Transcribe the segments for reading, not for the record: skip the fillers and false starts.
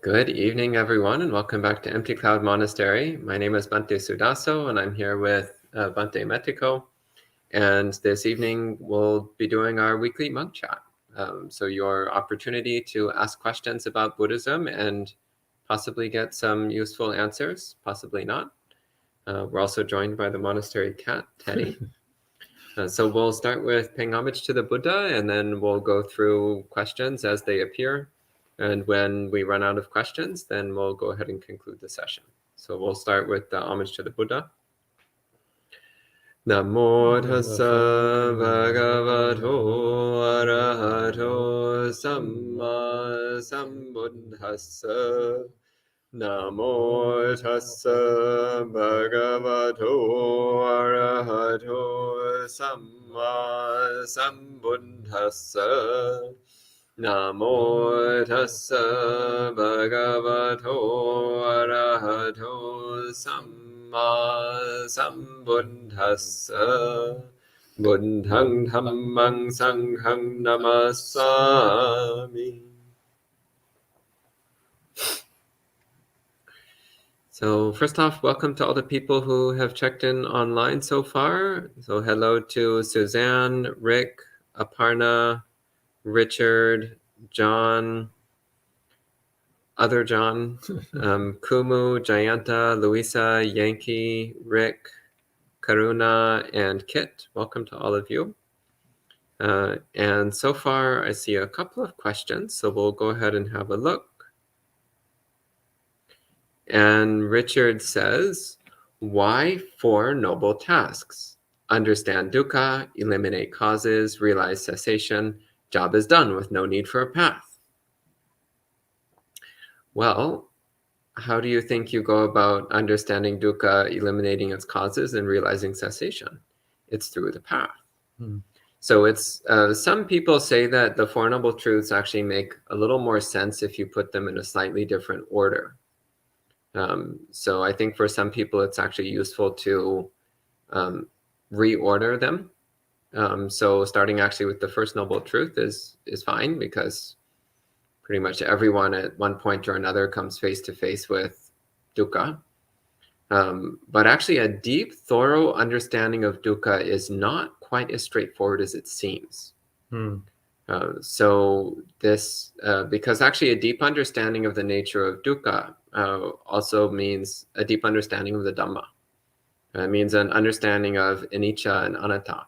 Good evening, everyone, and welcome back to Empty Cloud Monastery. My name is Bhante Sudaso, and I'm here with Bhante Metiko. And this evening, we'll be doing our weekly monk chat. So your opportunity to ask questions about Buddhism and possibly get some useful answers, possibly not. We're also joined by the monastery cat, Teddy. So we'll start with paying homage to the Buddha, and then we'll go through questions as they appear. And when we run out of questions, then we'll go ahead and conclude the session. So we'll start with the homage to the Buddha. Namo tassa bhagavato arahato samma sambuddhassa. Namo tassa bhagavato arahato samma sambuddhassa. Namo tassa bhagavato arahato samma sambuddhassa. Buddhang dhammang sanghang namasami. So first off, welcome to all the people who have checked in online so far. So hello to Suzanne, Rick, Aparna, Richard, John, other John, Kumu, Jayanta, Louisa, Yankee, Rick, Karuna, and Kit. Welcome to all of you. And so far, I see a couple of questions, so we'll go ahead and have a look. And Richard says, why 4 noble tasks? Understand dukkha, eliminate causes, realize cessation. Job is done with no need for a path. Well, how do you think you go about understanding dukkha, eliminating its causes, and realizing cessation? It's through the path. So it's some people say that the 4 noble truths actually make a little more sense if you put them in a slightly different order. So I think for some people it's actually useful to reorder them. So starting actually with the first noble truth is fine, because pretty much everyone at one point or another comes face to face with dukkha. But actually a deep, thorough understanding of dukkha is not quite as straightforward as it seems. So this, because actually a deep understanding of the nature of dukkha also means a deep understanding of the Dhamma. It means an understanding of anicca and anatta,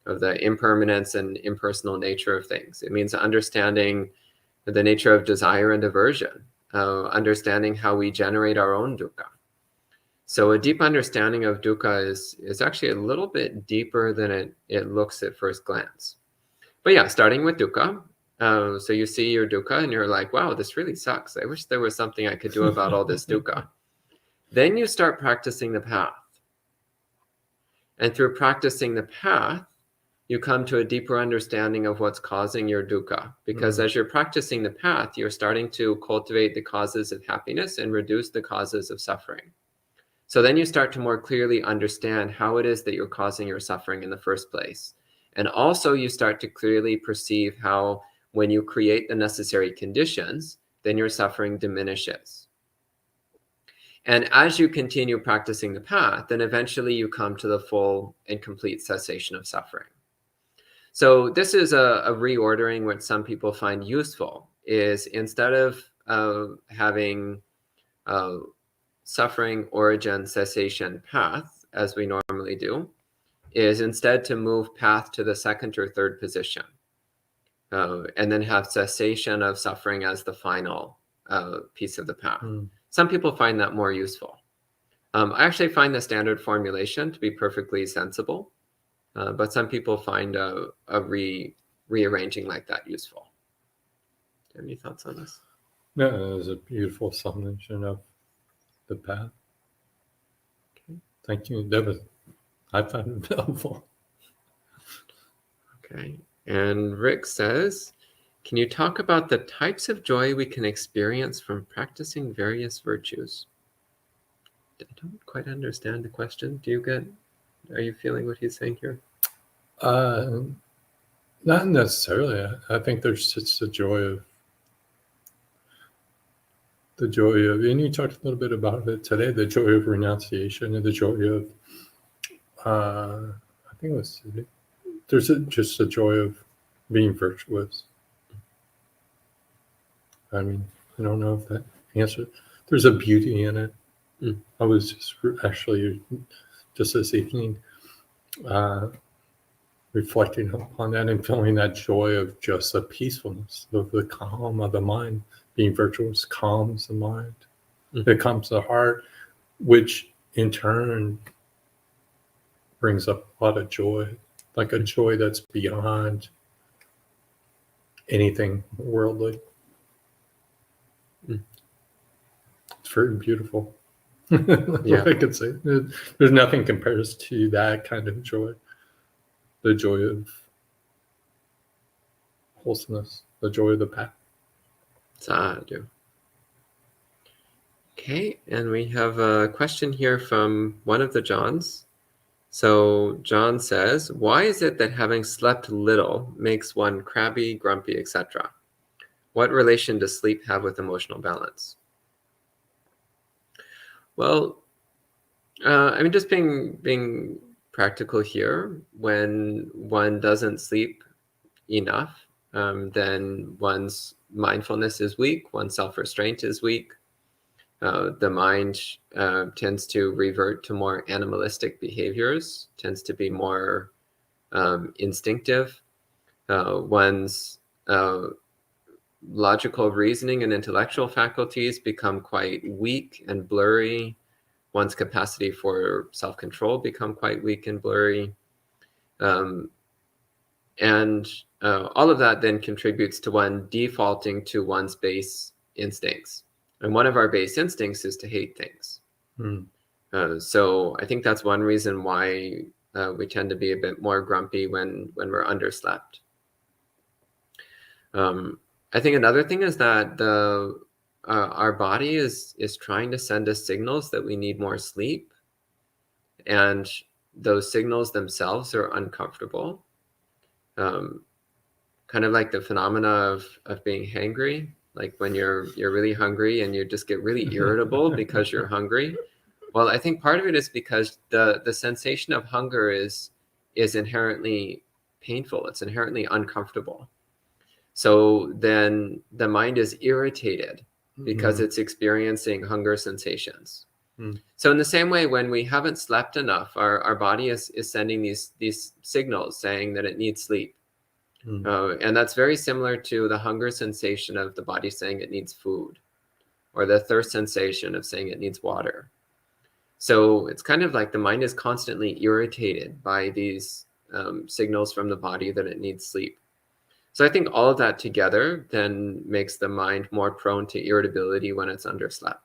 of the impermanence and impersonal nature of things. It means understanding the nature of desire and aversion, understanding how we generate our own dukkha. So a deep understanding of dukkha is actually a little bit deeper than it looks at first glance. But yeah, starting with dukkha. So you see your dukkha and you're like, wow, this really sucks. I wish there was something I could do about all this dukkha. Then you start practicing the path. And through practicing the path, you come to a deeper understanding of what's causing your dukkha. Because as you're practicing the path, you're starting to cultivate the causes of happiness and reduce the causes of suffering. So then you start to more clearly understand how it is that you're causing your suffering in the first place. And also you start to clearly perceive how when you create the necessary conditions, then your suffering diminishes. And as you continue practicing the path, then eventually you come to the full and complete cessation of suffering. So this is a reordering which some people find useful, is instead of having suffering, origin, cessation, path, as we normally do, is instead to move path to the second or third position, and then have cessation of suffering as the final piece of the path. Some people find that more useful. I actually find the standard formulation to be perfectly sensible, but some people find rearranging like that useful. Do you have any thoughts on this? No, it was a beautiful summation of the path. Okay. Thank you. I found it helpful. Okay. And Rick says, can you talk about the types of joy we can experience from practicing various virtues? I don't quite understand the question. Are you feeling what he's saying here? Not necessarily. I think there's just the joy of the joy of, and you talked a little bit about it today, the joy of renunciation and the joy of, I think it was, there's just a joy of being virtuous. I mean, I don't know if that answers. There's a beauty in it. I was just actually just this evening reflecting upon that and feeling that joy of just the peacefulness, of the calm of the mind. Being virtuous calms the mind. It calms the heart, which in turn brings up a lot of joy, like a joy that's beyond anything worldly. It's very beautiful. Yeah. I could say there's nothing compares to that kind of joy. The joy of wholesomeness, the joy of the path. Sadhu. Okay, and we have a question here from one of the Johns. So John says, why is it that having slept little makes one crabby, grumpy, etc.? What relation does sleep have with emotional balance? Well, I mean, just being practical here, when one doesn't sleep enough, then one's mindfulness is weak, one's self-restraint is weak. The mind tends to revert to more animalistic behaviors, tends to be more instinctive. One's logical reasoning and intellectual faculties become quite weak and blurry. One's capacity for self-control become quite weak and blurry. And all of that then contributes to one defaulting to one's base instincts. And one of our base instincts is to hate things. So I think that's one reason why we tend to be a bit more grumpy when we're underslept. I think another thing is that our body is trying to send us signals that we need more sleep. And those signals themselves are uncomfortable. Kind of like the phenomena of being hangry. Like when you're really hungry and you just get really irritable because you're hungry. Well, I think part of it is because the sensation of hunger is inherently painful. It's inherently uncomfortable. So then the mind is irritated because it's experiencing hunger sensations. So in the same way, when we haven't slept enough, our body is sending these signals saying that it needs sleep. And that's very similar to the hunger sensation of the body saying it needs food, or the thirst sensation of saying it needs water. So it's kind of like the mind is constantly irritated by these signals from the body that it needs sleep. So I think all of that together then makes the mind more prone to irritability when it's underslept.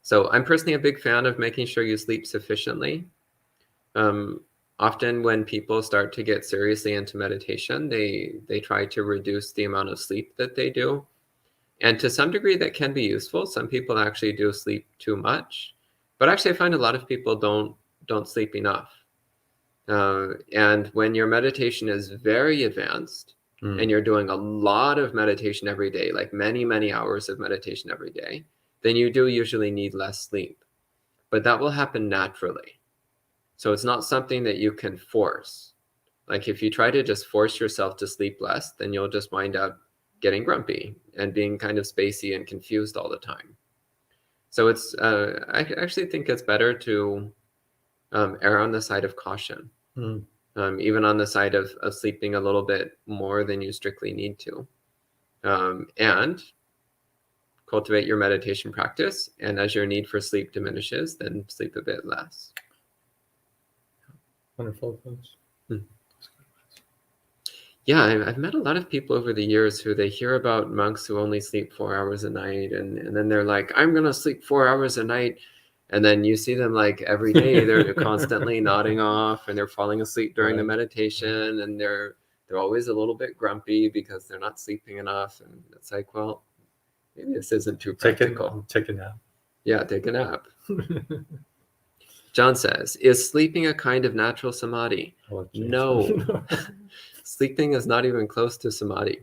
So I'm personally a big fan of making sure you sleep sufficiently. Often when people start to get seriously into meditation, they try to reduce the amount of sleep that they do. And to some degree that can be useful. Some people actually do sleep too much. But actually I find a lot of people don't sleep enough. And when your meditation is very advanced and you're doing a lot of meditation every day, like many, many hours of meditation every day, then you do usually need less sleep. But that will happen naturally. So it's not something that you can force. Like if you try to just force yourself to sleep less, then you'll just wind up getting grumpy and being kind of spacey and confused all the time. So it's I actually think it's better to err on the side of caution, even on the side of sleeping a little bit more than you strictly need to, and cultivate your meditation practice. And as your need for sleep diminishes, then sleep a bit less. Wonderful. Yeah, I've met a lot of people over the years who they hear about monks who only sleep 4 hours a night. And then they're like, I'm going to sleep 4 hours a night. And then you see them like every day, they're constantly nodding off and they're falling asleep during the meditation. And they're always a little bit grumpy because they're not sleeping enough. And it's like, well, maybe this isn't too practical. Take a nap. Yeah, take a nap. John says, is sleeping a kind of natural samadhi? No. Sleeping is not even close to samadhi.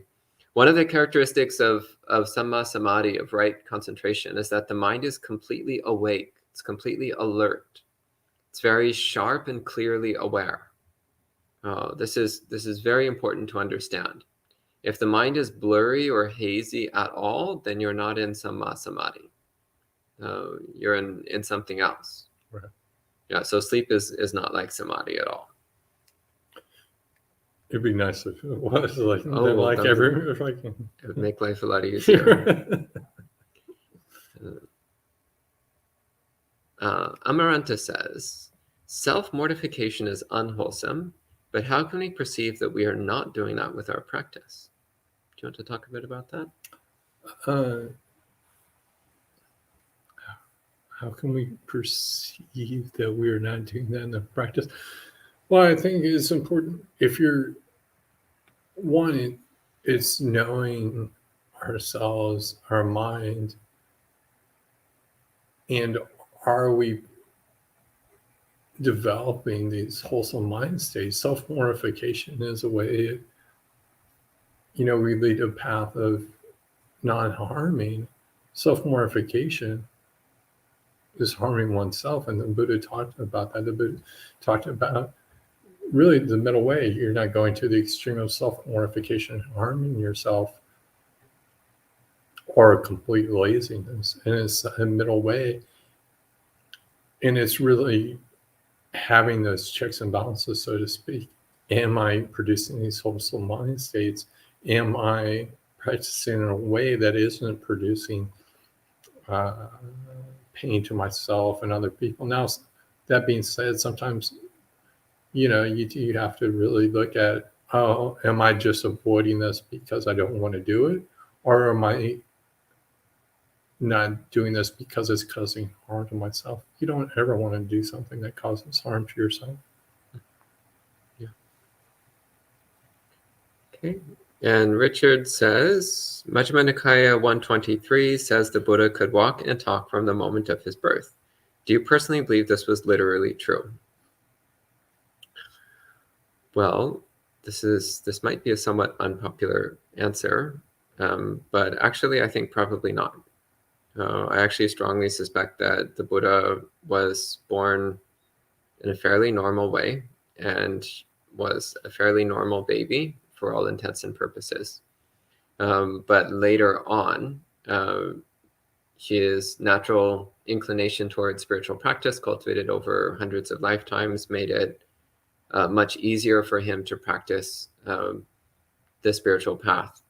One of the characteristics of samma samadhi, of right concentration, is that the mind is completely awake. It's completely alert. It's very sharp and clearly aware. This is very important to understand. If the mind is blurry or hazy at all, then you're not in samma samadhi. You're in something else. Right. Yeah. So sleep is not like samadhi at all. It'd be nice if it was like, Oh, well, like that every, if I can. It would make life a lot easier. Amaranta says, self-mortification is unwholesome, but how can we perceive that we are not doing that with our practice? Do you want to talk a bit about that? How can we perceive that we are not doing that in the practice? Well, I think it's important if you're one, it's knowing ourselves, our mind, and are we developing these wholesome mind states? Self-mortification is a way, we lead a path of non-harming. Self-mortification is harming oneself, and the Buddha talked about that. The Buddha talked about really the middle way. You're not going to the extreme of self-mortification, harming yourself, or complete laziness. And it's a middle way. And it's really having those checks and balances, so to speak. Am I producing these wholesome mind states? Am I practicing in a way that isn't producing pain to myself and other people? Now, that being said, sometimes you have to really look at, am I just avoiding this because I don't want to do it? Or am I not doing this because it's causing harm to myself? You don't ever want to do something that causes harm to yourself. Yeah. Okay. And Richard says, Majjhima Nikaya 123 says the Buddha could walk and talk from the moment of his birth. Do you personally believe this was literally true? Well, this might be a somewhat unpopular answer, but actually I think probably not. I actually strongly suspect that the Buddha was born in a fairly normal way and was a fairly normal baby for all intents and purposes. But later on, his natural inclination towards spiritual practice, cultivated over hundreds of lifetimes, made it much easier for him to practice the spiritual path.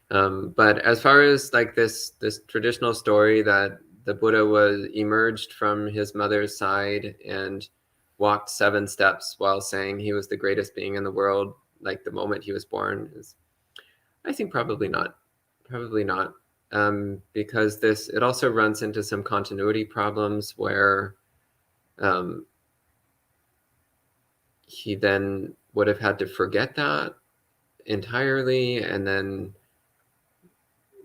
But as far as like this traditional story that the Buddha was emerged from his mother's side and walked 7 steps while saying he was the greatest being in the world, like the moment he was born, I think probably not. Probably not. Because it also runs into some continuity problems where he then would have had to forget that entirely, and then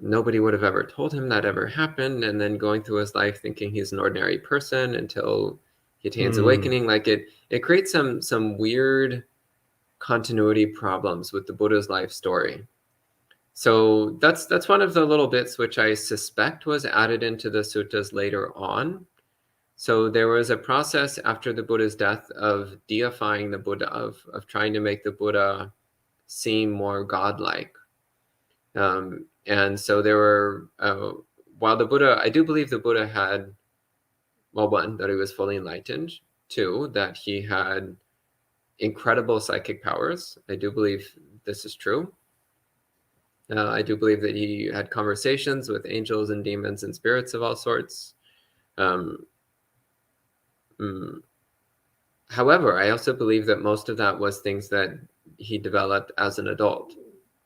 nobody would have ever told him that ever happened, and then going through his life thinking he's an ordinary person until he attains awakening. Like it creates some weird continuity problems with the Buddha's life story. So that's one of the little bits which I suspect was added into the suttas later on. So there was a process after the Buddha's death of deifying the Buddha, of trying to make the Buddha seem more godlike. And so there were, while the Buddha, I do believe the Buddha had, well, 1, that he was fully enlightened, 2, that he had incredible psychic powers. I do believe this is true. I do believe that he had conversations with angels and demons and spirits of all sorts. However, I also believe that most of that was things that he developed as an adult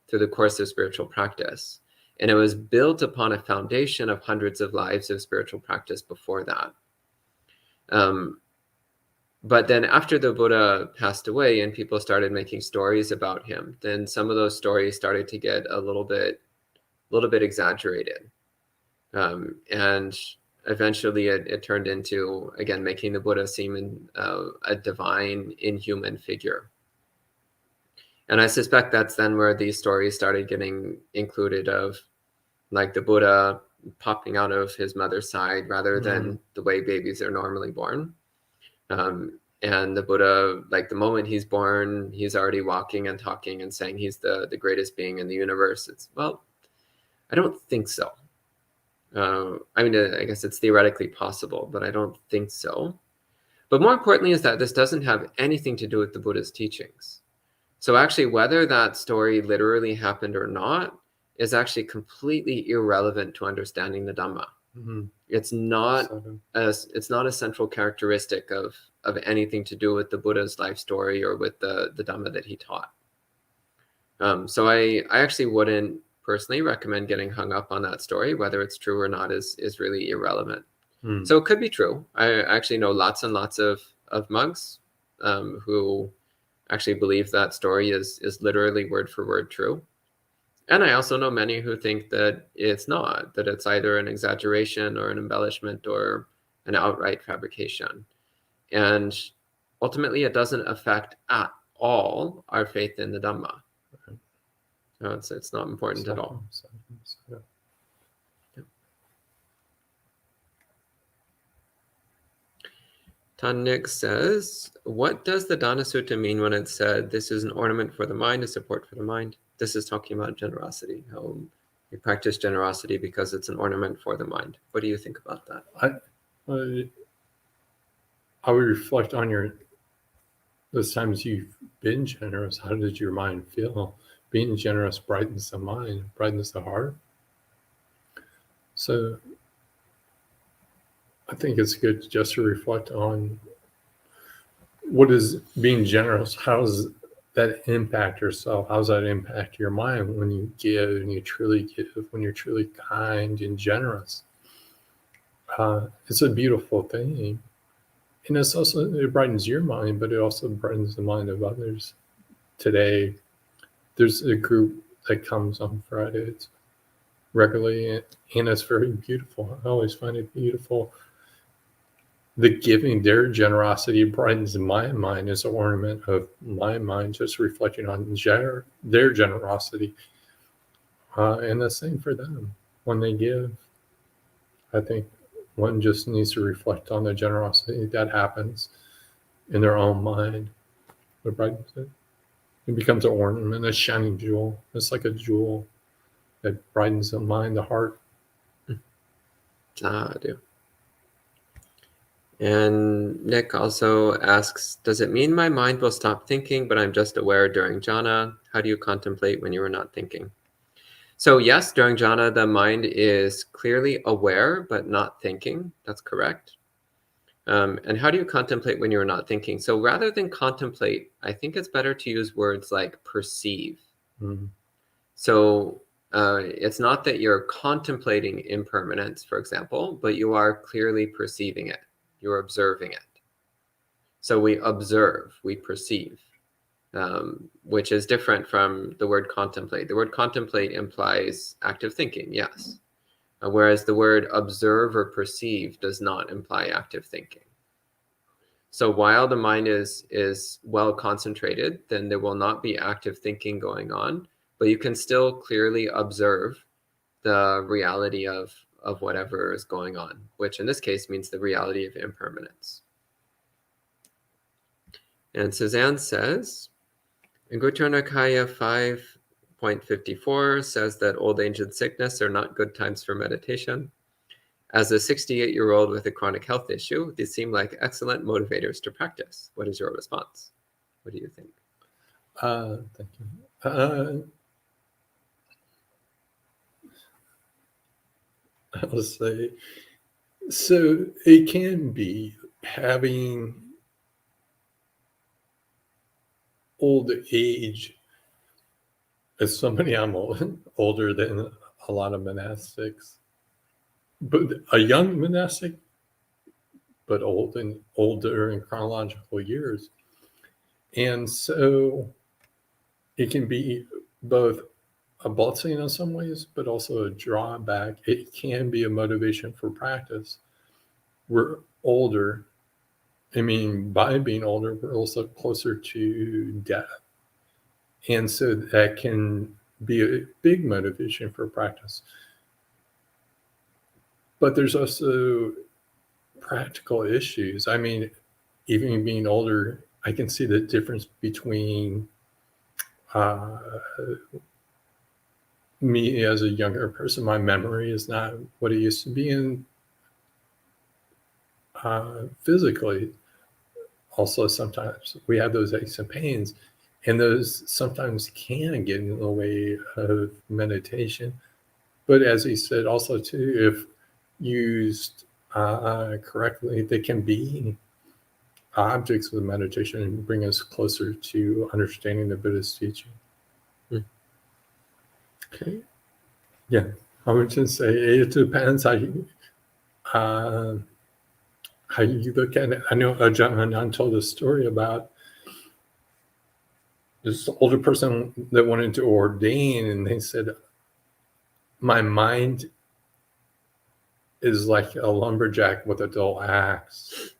through the course of spiritual practice. And it was built upon a foundation of hundreds of lives of spiritual practice before that. But then after the Buddha passed away and people started making stories about him, then some of those stories started to get a little bit exaggerated. And eventually it turned into, again, making the Buddha seem a divine, inhuman figure. And I suspect that's then where these stories started getting included of like the Buddha popping out of his mother's side rather than the way babies are normally born. And the Buddha, like the moment he's born, he's already walking and talking and saying he's the greatest being in the universe. It's, well, I don't think so. I mean, I guess it's theoretically possible, but I don't think so. But more importantly is that this doesn't have anything to do with the Buddha's teachings. So actually, whether that story literally happened or not is actually completely irrelevant to understanding the Dhamma. It's not a central characteristic of anything to do with the Buddha's life story or with the Dhamma that he taught. So I actually wouldn't personally recommend getting hung up on that story. Whether it's true or not is really irrelevant. So it could be true. I actually know lots and lots of monks who actually believe that story is literally word for word true. And I also know many who think that it's not, that it's either an exaggeration or an embellishment or an outright fabrication. And ultimately, it doesn't affect at all our faith in the Dhamma. No, it's not important at all. Tannik says, what does the Dana Sutta mean when it said, this is an ornament for the mind, a support for the mind? This is talking about generosity, how we practice generosity because it's an ornament for the mind. What do you think about that? I would reflect on those times you've been generous. How did your mind feel? Being generous brightens the mind, brightens the heart. So I think it's good just to reflect on what is being generous. How does that impact yourself? How does that impact your mind when you give and you truly give, when you're truly kind and generous? It's a beautiful thing. And it's also, it brightens your mind, but it also brightens the mind of others. Today, there's a group that comes on Fridays regularly, and it's very beautiful. I always find it beautiful. The giving, their generosity brightens my mind as an ornament of my mind, just reflecting on their generosity. And the same for them when they give. I think one just needs to reflect on the generosity that happens in their own mind. It brightens it. It becomes an ornament, a shining jewel. It's like a jewel that brightens the mind, the heart. I do. And Nick also asks, does it mean my mind will stop thinking, but I'm just aware during jhana? How do you contemplate when you are not thinking? So yes, during jhana, the mind is clearly aware, but not thinking. That's correct. And how do you contemplate when you're not thinking? So rather than contemplate, I think it's better to use words like perceive. So it's not that you're contemplating impermanence, for example, but you are clearly perceiving it. You're observing it. So we observe, we perceive, which is different from the word contemplate. The word contemplate implies active thinking, yes. Whereas the word observe or perceive does not imply active thinking. So while the mind is well concentrated, then there will not be active thinking going on, but you can still clearly observe the reality of whatever is going on, which in this case means the reality of impermanence. And Suzanne says, Anguttara Nikaya 5.54 says that old age and sickness are not good times for meditation. As a 68-year-old with a chronic health issue, these seem like excellent motivators to practice. What is your response? What do you think? Thank you. I'll say, so it can be having old age. As somebody, I'm older than a lot of monastics, but a young monastic, but old and older in chronological years. And so it can be both a blessing in some ways, but also a drawback. It can be a motivation for practice. We're older. I mean, by being older, we're also closer to death. And so that can be a big motivation for practice. But there's also practical issues. I mean, even being older, I can see the difference between me as a younger person. My memory is not what it used to be, and physically also sometimes we have those aches and pains, and those sometimes can get in the way of meditation. But as he said also too, if used correctly, they can be objects of meditation and bring us closer to understanding the Buddhist teaching. Okay. Yeah, I would just say it depends how you look at it. I know a gentleman told a story about this older person that wanted to ordain, and they said, "My mind is like a lumberjack with a dull axe.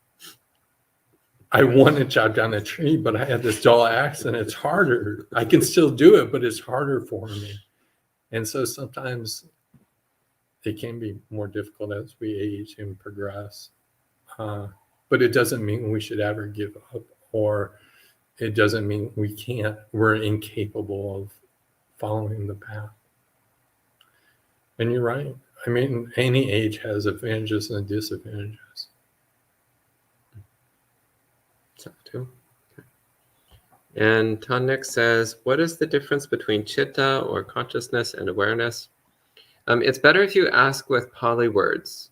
I want to chop down a tree, but I have this dull axe and it's harder. I can still do it, but it's harder for me." And so sometimes it can be more difficult as we age and progress. But it doesn't mean we should ever give up, or it doesn't mean we're incapable of following the path. And you're right. I mean, any age has advantages and disadvantages. So too. Okay. And Tanik says, what is the difference between chitta or consciousness and awareness? It's better if you ask with Pali words,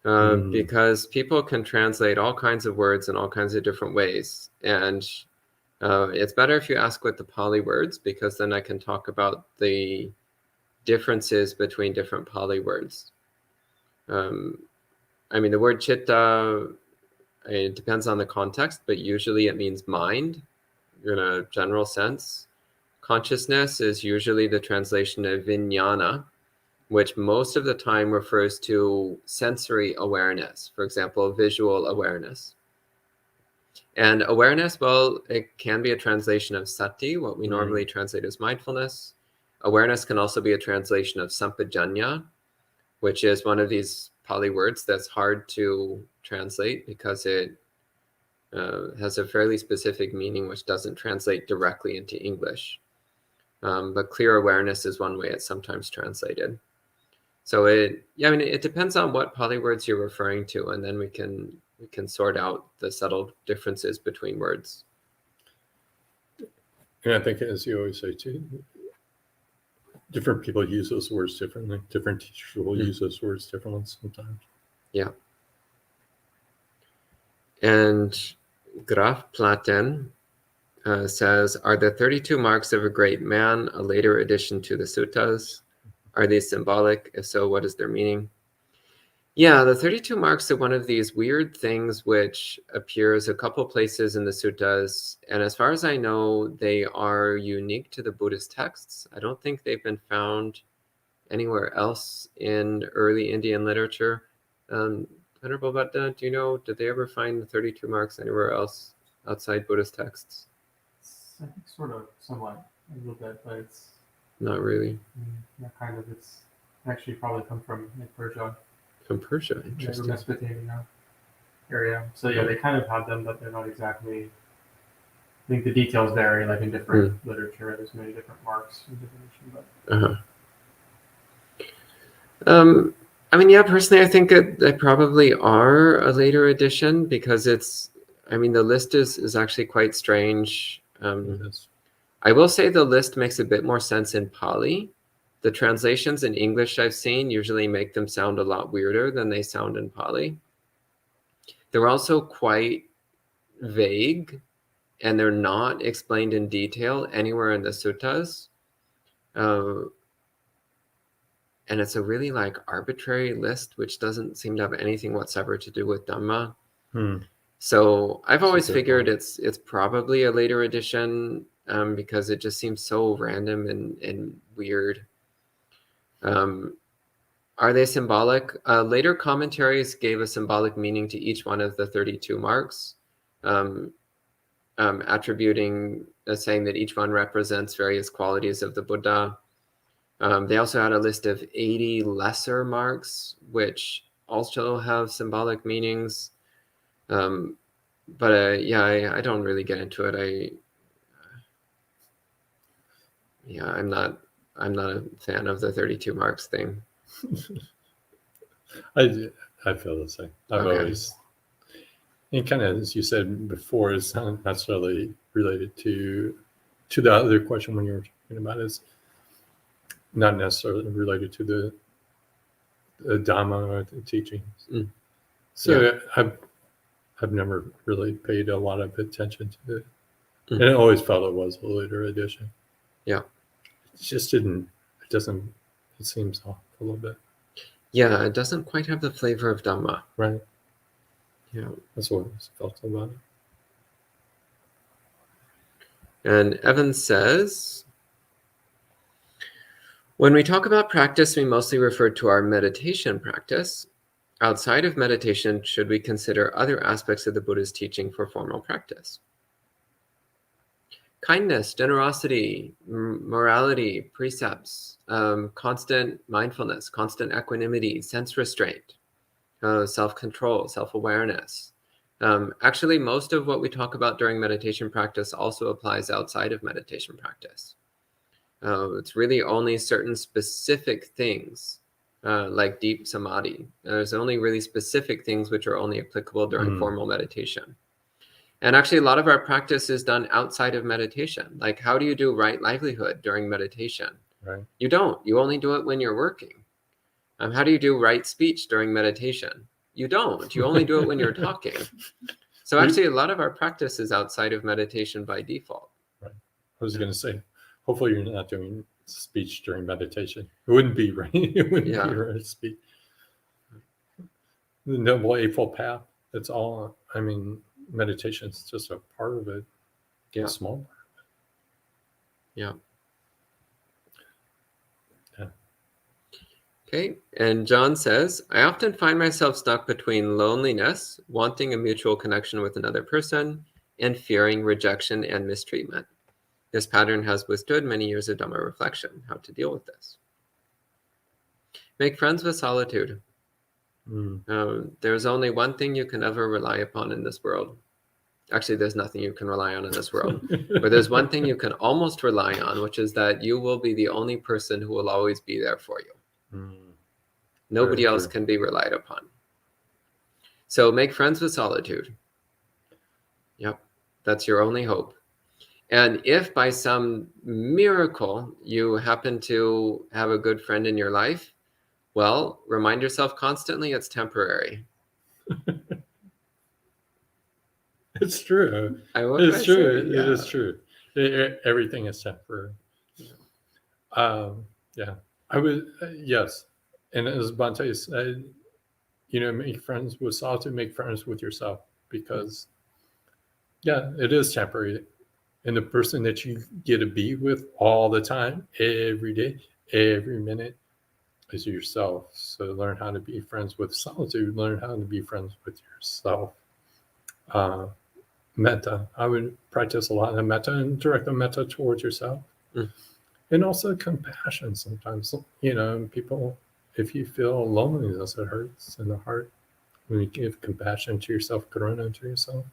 because people can translate all kinds of words in all kinds of different ways. And it's better if you ask with the Pali words, because then I can talk about the differences between different Pali words. I mean, the word chitta, it depends on the context, but usually it means mind in a general sense. Consciousness is usually the translation of vijnana, which most of the time refers to sensory awareness, for example, visual awareness. And awareness, well, it can be a translation of sati, what we normally translate as mindfulness. Awareness can also be a translation of sampajanya, which is one of these Pali words that's hard to translate because it has a fairly specific meaning which doesn't translate directly into English. But clear awareness is one way it's sometimes translated. So it depends on what Pali words you're referring to, and then we can sort out the subtle differences between words. And I think, as you always say too, different people use those words differently. Different teachers will use those words differently sometimes. Yeah. And Graf Platen says, are the 32 marks of a great man a later addition to the suttas? Are they symbolic? If so, what is their meaning? Yeah, the 32 marks are one of these weird things which appears a couple places in the suttas. And as far as I know, they are unique to the Buddhist texts. I don't think they've been found anywhere else in early Indian literature. Venerable Bhatta, do you know, did they ever find the 32 marks anywhere else outside Buddhist texts? I think sort of, somewhat, a little bit, but it's not really. Yeah, kind of. It's actually probably come from Persia. From Persia, interesting. Mesopotamia area. So yeah, they kind of have them, but they're not exactly. I think the details vary, like in different literature. There's many different marks in divination, but. I mean, yeah, personally, I think they probably are a later edition because the list is actually quite strange. I will say the list makes a bit more sense in Pali. The translations in English I've seen usually make them sound a lot weirder than they sound in Pali. They're also quite vague, and they're not explained in detail anywhere in the suttas. And it's a really arbitrary list, which doesn't seem to have anything whatsoever to do with Dhamma. So I've always figured it's probably a later edition because it just seems so random and weird. Are they symbolic? Later commentaries gave a symbolic meaning to each one of the 32 marks, attributing saying that each one represents various qualities of the Buddha. They also had a list of 80 lesser marks, which also have symbolic meanings. But I don't really get into it. I'm not a fan of the 32 marks thing. I feel the same. I've Okay. always, and kind of as you said before, it's not necessarily related to the other question when you were talking about is not necessarily related to the Dhamma or the teachings. So I've never really paid a lot of attention to it, and I always felt it was a later edition. Yeah, it just didn't. It doesn't. It seems off a little bit. Yeah, it doesn't quite have the flavor of Dhamma. Right. Yeah, that's what I felt about it. And Evan says, when we talk about practice, we mostly refer to our meditation practice. Outside of meditation, should we consider other aspects of the Buddha's teaching for formal practice? Kindness, generosity, morality, precepts, constant mindfulness, constant equanimity, sense restraint, self-control, self-awareness. Actually, most of what we talk about during meditation practice also applies outside of meditation practice. It's really only certain specific things, like deep samadhi. There's only really specific things which are only applicable during formal meditation. And actually, a lot of our practice is done outside of meditation. Like, how do you do right livelihood during meditation? Right. You don't. You only do it when you're working. How do you do right speech during meditation? You don't. You only do it when you're talking. So actually, a lot of our practice is outside of meditation by default. Right. I was going to say, hopefully you're not doing speech during meditation. It wouldn't be right. It wouldn't be right speech. The Noble Eightfold Path, it's all, I mean, meditation is just a part of it. Yeah. A small part of it. Yeah. Yeah. Okay. And John says, I often find myself stuck between loneliness, wanting a mutual connection with another person, and fearing rejection and mistreatment. This pattern has withstood many years of Dhamma reflection. How to deal with this? Make friends with solitude. There's only one thing you can ever rely upon in this world. Actually, there's nothing you can rely on in this world. But there's one thing you can almost rely on, which is that you will be the only person who will always be there for you. Nobody else can be relied upon. So make friends with solitude. Yep, that's your only hope. And if by some miracle you happen to have a good friend in your life, well, remind yourself constantly it's temporary. It's true. It's true. It is true. Everything is temporary. Yeah. I would, yes. And as Bhante said, make friends with solitude, make friends with yourself, because, it is temporary. And the person that you get to be with all the time, every day, every minute, is yourself. So learn how to be friends with solitude. Learn how to be friends with yourself. Metta. I would practice a lot of metta and direct the metta towards yourself. And also compassion sometimes. People, if you feel loneliness, it hurts in the heart. When you give compassion to yourself, karuna to yourself.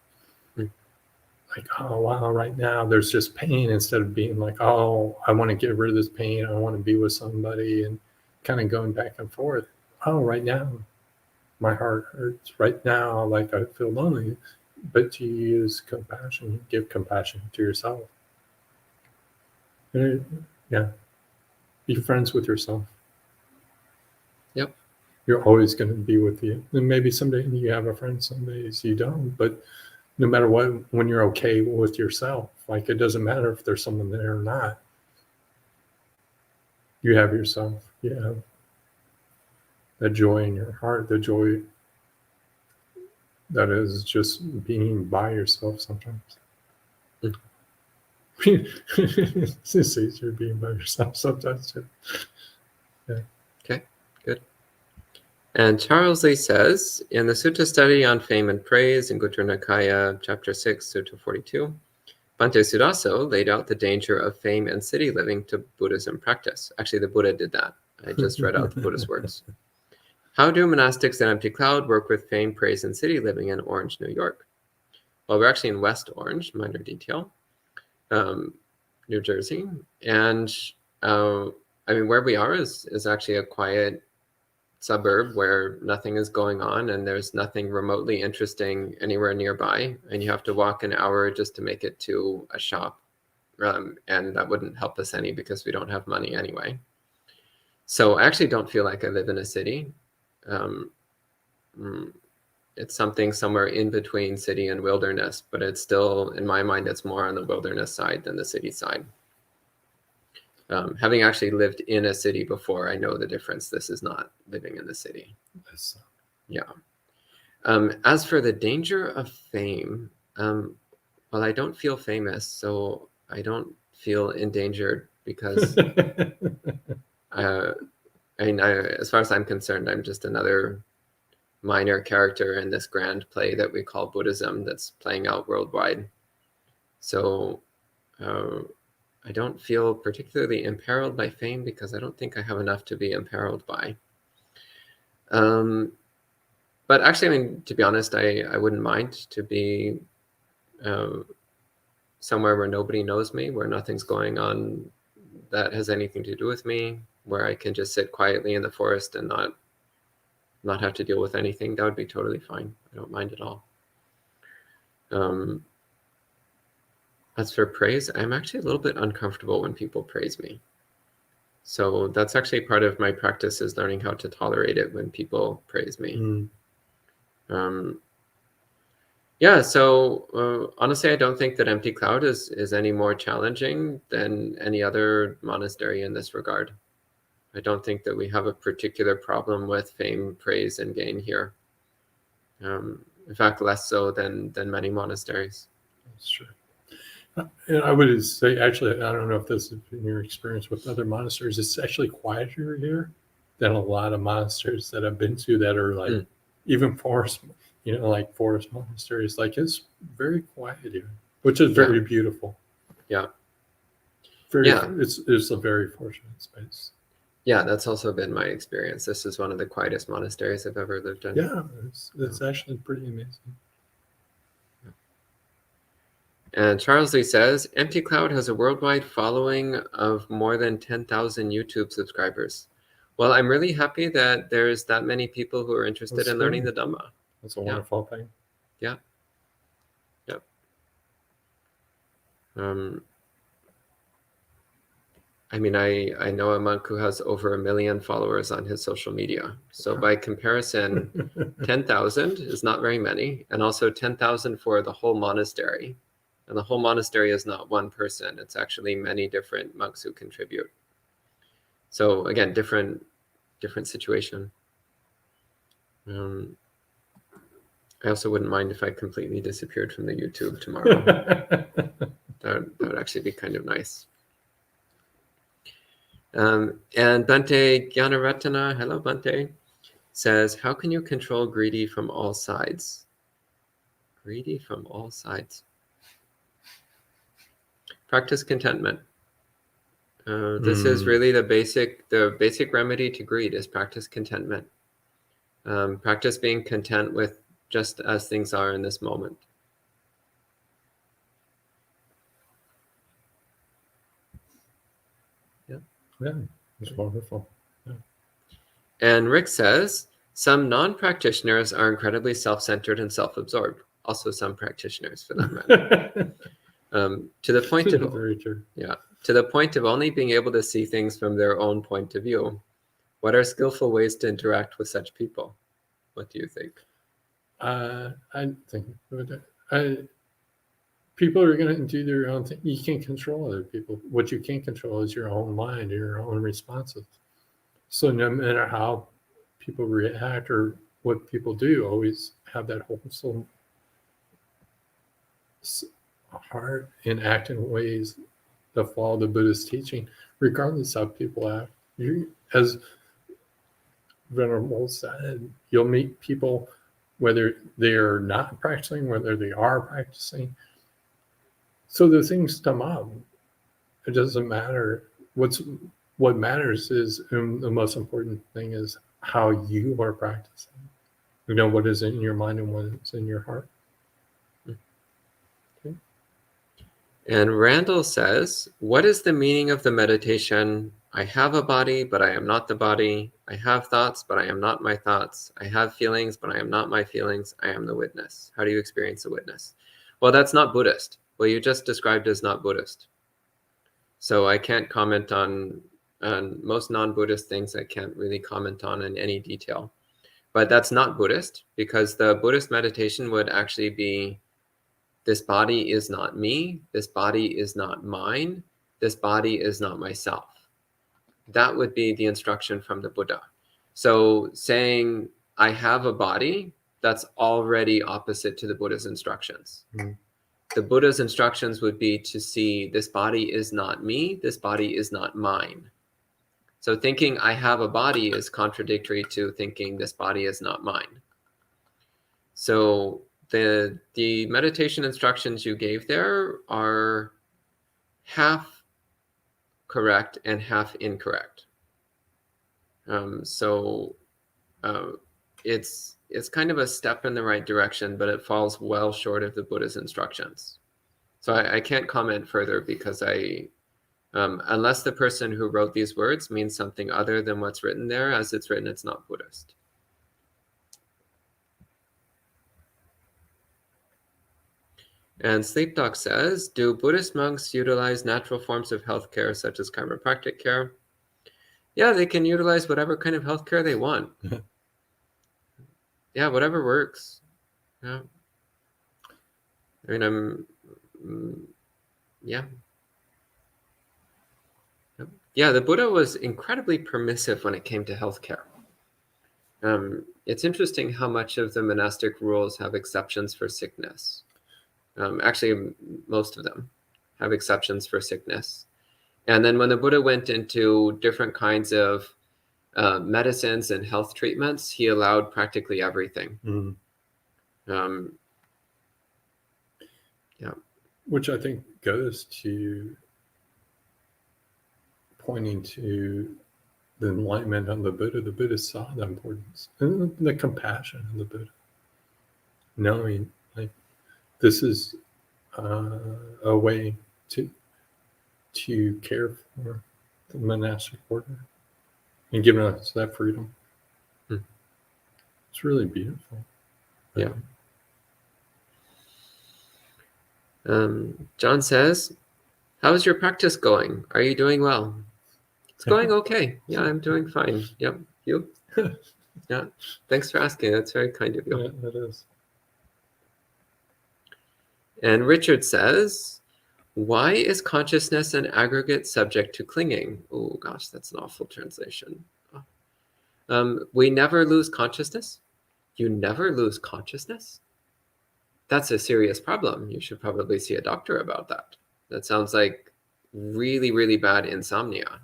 Like, oh, wow, right now there's just pain, instead of being like, oh, I want to get rid of this pain. I want to be with somebody, and kind of going back and forth. Oh, right now my heart hurts. Right now, like, I feel lonely. But you use compassion, give compassion to yourself. Be friends with yourself. Yep. You're always going to be with you. And maybe someday you have a friend, some days you don't. But no matter what, when you're okay with yourself, like, it doesn't matter if there's someone there or not. You have yourself. You have the joy in your heart, the joy that is just being by yourself sometimes. It's easier being by yourself sometimes too. Yeah. Okay, good. And Charles Lee says, in the Sutta study on fame and praise in Guttara Nikaya, chapter 6, Sutta 42, Bhante Sudaso laid out the danger of fame and city living to Buddhism practice. Actually, the Buddha did that. I just read out the Buddhist words. How do monastics at Empty Cloud work with fame, praise, and city living in Orange, New York? Well, we're actually in West Orange, minor detail, New Jersey. And I mean, where we are is actually a quiet suburb where nothing is going on and there's nothing remotely interesting anywhere nearby. And you have to walk an hour just to make it to a shop. And that wouldn't help us any because we don't have money anyway. So I actually don't feel like I live in a city. It's something somewhere in between city and wilderness, but it's still, in my mind, it's more on the wilderness side than the city side. Having actually lived in a city before, I know the difference. This is not living in the city. Yeah. As for the danger of fame, well, I don't feel famous, so I don't feel endangered because, as far as I'm concerned, I'm just another minor character in this grand play that we call Buddhism that's playing out worldwide. So I don't feel particularly imperiled by fame because I don't think I have enough to be imperiled by. But actually, I mean, to be honest, I wouldn't mind to be somewhere where nobody knows me, where nothing's going on that has anything to do with me, where I can just sit quietly in the forest and not have to deal with anything. That would be totally fine. I don't mind at all. As for praise, I'm actually a little bit uncomfortable when people praise me. So that's actually part of my practice, is learning how to tolerate it when people praise me. Yeah, so honestly, I don't think that Empty Cloud is any more challenging than any other monastery in this regard. I don't think that we have a particular problem with fame, praise, and gain here. In fact, less so than many monasteries. That's true. And I would say, actually, I don't know if this has been your experience with other monasteries, it's actually quieter here than a lot of monasteries that I've been to that are like, even forest, like forest monasteries. Like, it's very quiet here, which is very beautiful. Yeah. It's a very fortunate space. Yeah, that's also been my experience. This is one of the quietest monasteries I've ever lived in. Yeah, it's actually pretty amazing. And Charles Lee says, Empty Cloud has a worldwide following of more than 10,000 YouTube subscribers. Well, I'm really happy that there's that many people who are interested in learning the Dhamma. That's a wonderful thing. Yeah. Yep. I mean, I know a monk who has over 1 million followers on his social media. So by comparison, 10,000 is not very many. And also 10,000 for the whole monastery. And the whole monastery is not one person. It's actually many different monks who contribute. So again, different situation. I also wouldn't mind if I completely disappeared from the YouTube tomorrow. That would actually be kind of nice. And Bhante Gyanaratana, hello Bhante, says, how can you control greedy from all sides? Greedy from all sides. Practice contentment. This is really the basic remedy to greed is practice contentment. Practice being content with just as things are in this moment. Yeah, it's wonderful. Yeah. And Rick says, some non-practitioners are incredibly self-centered and self-absorbed. Also some practitioners, for that matter. To the point of very true. Yeah, to the point of only being able to see things from their own point of view. What are skillful ways to interact with such people? What do you think? I think people are going to do their own thing. You can't control other people. What you can't control is your own mind, your own responses. So no matter how people react or what people do, always have that wholesome heart and act in ways that follow the Buddhist teaching, regardless how people act. As Venerable said, you'll meet people, whether they're not practicing, whether they are practicing. So the things come up. It doesn't matter. What matters is, and the most important thing is how you are practicing. You know what is in your mind and what is in your heart. Okay. And Randall says, what is the meaning of the meditation? I have a body, but I am not the body. I have thoughts, but I am not my thoughts. I have feelings, but I am not my feelings. I am the witness. How do you experience the witness? Well, that's not Buddhist. What you just described is not Buddhist. So I can't comment on most non-Buddhist things. I can't really comment on in any detail. But that's not Buddhist, because the Buddhist meditation would actually be, this body is not me. This body is not mine. This body is not myself. That would be the instruction from the Buddha. So saying, I have a body, that's already opposite to the Buddha's instructions. Mm. The Buddha's instructions would be to see, this body is not me, this body is not mine. So thinking I have a body is contradictory to thinking this body is not mine. So the meditation instructions you gave there are half correct and half incorrect. It's kind of a step in the right direction, but it falls well short of the Buddha's instructions. So I can't comment further, because unless the person who wrote these words means something other than what's written there, as it's written, it's not Buddhist. And Sleep Doc says, do Buddhist monks utilize natural forms of healthcare, such as chiropractic care? Yeah, they can utilize whatever kind of healthcare they want. Yeah, whatever works. Yeah. I mean, yeah. Yeah, the Buddha was incredibly permissive when it came to healthcare. It's interesting how much of the monastic rules have exceptions for sickness. Actually, most of them have exceptions for sickness. And then when the Buddha went into different kinds of medicines and health treatments, he allowed practically everything. Mm. Yeah. Which I think goes to pointing to the enlightenment of the Buddha. The Buddha saw the importance and the compassion of the Buddha, knowing like this is a way to care for the monastic order and giving us that freedom. It's really beautiful. Yeah. John says, how is your practice going? Are you doing well? It's going okay. Yeah, I'm doing fine. Yep. You? Yeah. Thanks for asking. That's very kind of you. Yeah, that is. And Richard says, why is consciousness an aggregate subject to clinging? Oh, gosh, that's an awful translation. We never lose consciousness. You never lose consciousness? That's a serious problem. You should probably see a doctor about that. That sounds like really, really bad insomnia.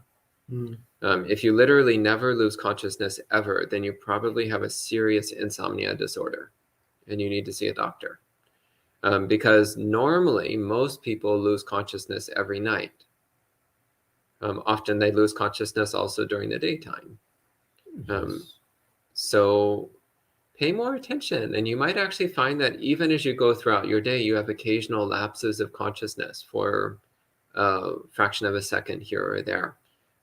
If you literally never lose consciousness ever, then you probably have a serious insomnia disorder and you need to see a doctor. Because normally most people lose consciousness every night. Often they lose consciousness also during the daytime. So pay more attention, and you might actually find that even as you go throughout your day, you have occasional lapses of consciousness for a fraction of a second here or there.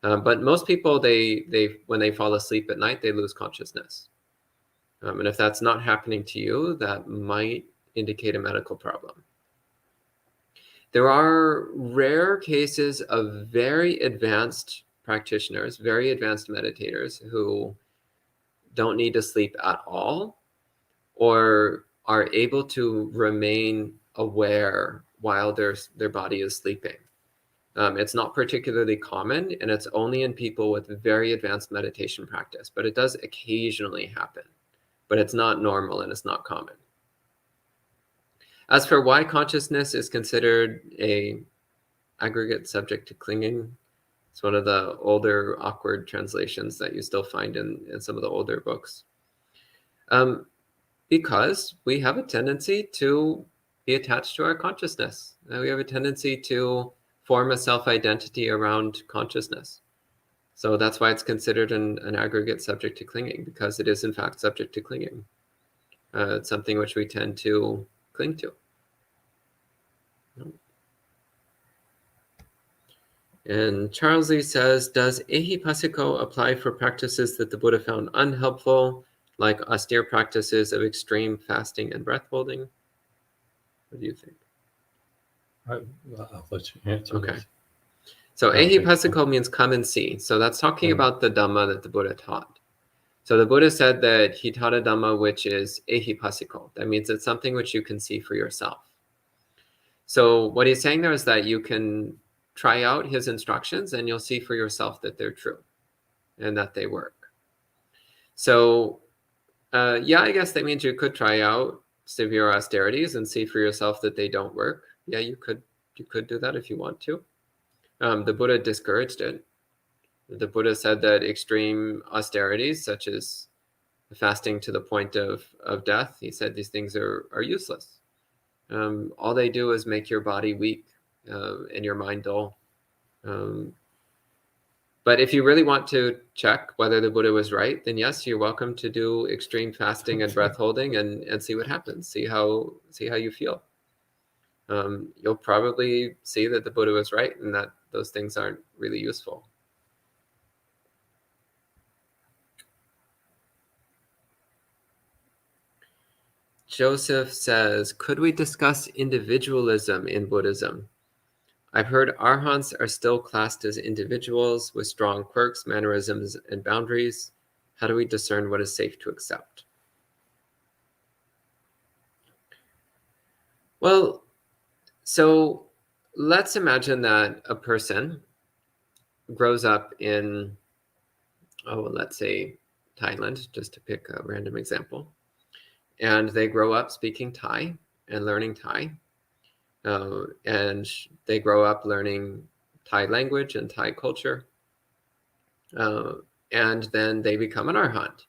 But most people, they when they fall asleep at night, they lose consciousness. And if that's not happening to you, that might indicate a medical problem. There are rare cases of very advanced practitioners, very advanced meditators who don't need to sleep at all, or are able to remain aware while their body is sleeping. It's not particularly common, and it's only in people with very advanced meditation practice, but it does occasionally happen. But it's not normal and it's not common. As for why consciousness is considered an aggregate subject to clinging, it's one of the older awkward translations that you still find in some of the older books. Because we have a tendency to be attached to our consciousness. We have a tendency to form a self-identity around consciousness. So that's why it's considered an aggregate subject to clinging, because it is in fact subject to clinging. It's something which we tend to cling to. And Charles Lee says, does ehipassiko apply for practices that the Buddha found unhelpful, like austere practices of extreme fasting and breath holding? What do you think? I'll let you answer. Okay. This. So I don't think ehipassiko means come and see. So that's talking Mm. about the Dhamma that the Buddha taught. So the Buddha said that he taught a Dhamma which is ehipassiko. That means it's something which you can see for yourself. So what he's saying there is that you can try out his instructions and you'll see for yourself that they're true and that they work. So yeah, I guess that means you could try out severe austerities and see for yourself that they don't work. Yeah, you could do that if you want to. The Buddha discouraged it. The Buddha said that extreme austerities, such as fasting to the point of death, he said these things are useless. All they do is make your body weak and your mind dull. But if you really want to check whether the Buddha was right, then yes, you're welcome to do extreme fasting and breath holding and see what happens. See how you feel. You'll probably see that the Buddha was right and that those things aren't really useful. Joseph says, could we discuss individualism in Buddhism? I've heard arhants are still classed as individuals with strong quirks, mannerisms, and boundaries. How do we discern what is safe to accept? Well, so let's imagine that a person grows up in, let's say Thailand, just to pick a random example. And they grow up speaking Thai and learning Thai. And they grow up learning Thai language and Thai culture. And then they become an arhat.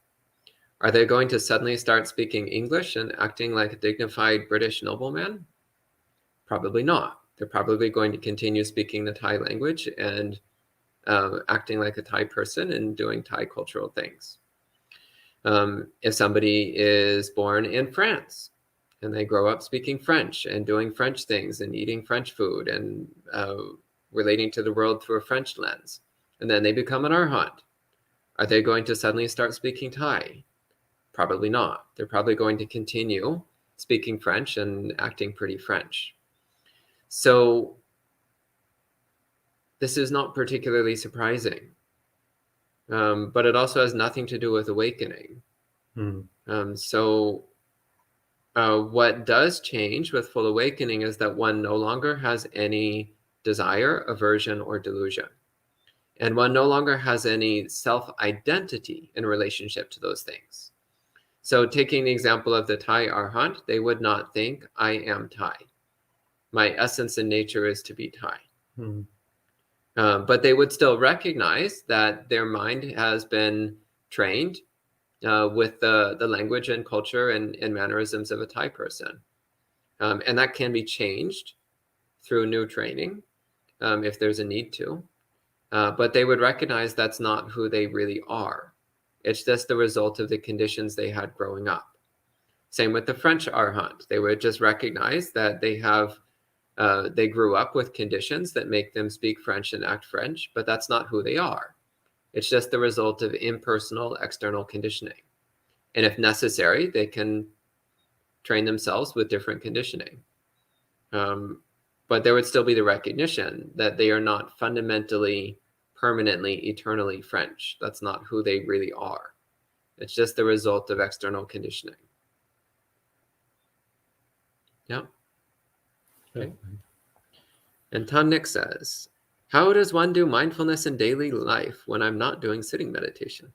Are they going to suddenly start speaking English and acting like a dignified British nobleman? Probably not. They're probably going to continue speaking the Thai language and acting like a Thai person and doing Thai cultural things. If somebody is born in France and they grow up speaking French and doing French things and eating French food and relating to the world through a French lens, and then they become an arhat, are they going to suddenly start speaking Thai? Probably not. They're probably going to continue speaking French and acting pretty French. So this is not particularly surprising. But it also has nothing to do with awakening. So what does change with full awakening is that one no longer has any desire, aversion, or delusion. And one no longer has any self-identity in relationship to those things. So taking the example of the Thai arhat, they would not think, I am Thai. My essence and nature is to be Thai. But they would still recognize that their mind has been trained with the language and culture and mannerisms of a Thai person. And that can be changed through new training if there's a need to. But they would recognize that's not who they really are. It's just the result of the conditions they had growing up. Same with the French arhat. They would just recognize that they grew up with conditions that make them speak French and act French, but that's not who they are. It's just the result of impersonal external conditioning. And if necessary, they can train themselves with different conditioning. But there would still be the recognition that they are not fundamentally, permanently, eternally French. That's not who they really are. It's just the result of external conditioning. Yeah. Okay. And Tannik says, how does one do mindfulness in daily life when I'm not doing sitting meditation?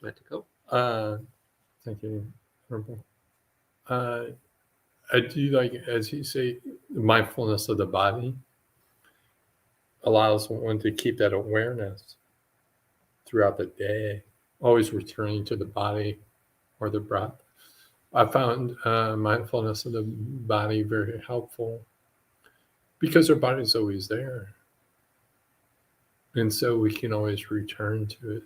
Let to go. Thank you, Herbal. I do like, as you say, mindfulness of the body allows one to keep that awareness throughout the day, always returning to the body or the breath. I found mindfulness of the body very helpful because our body's always there. And so we can always return to it.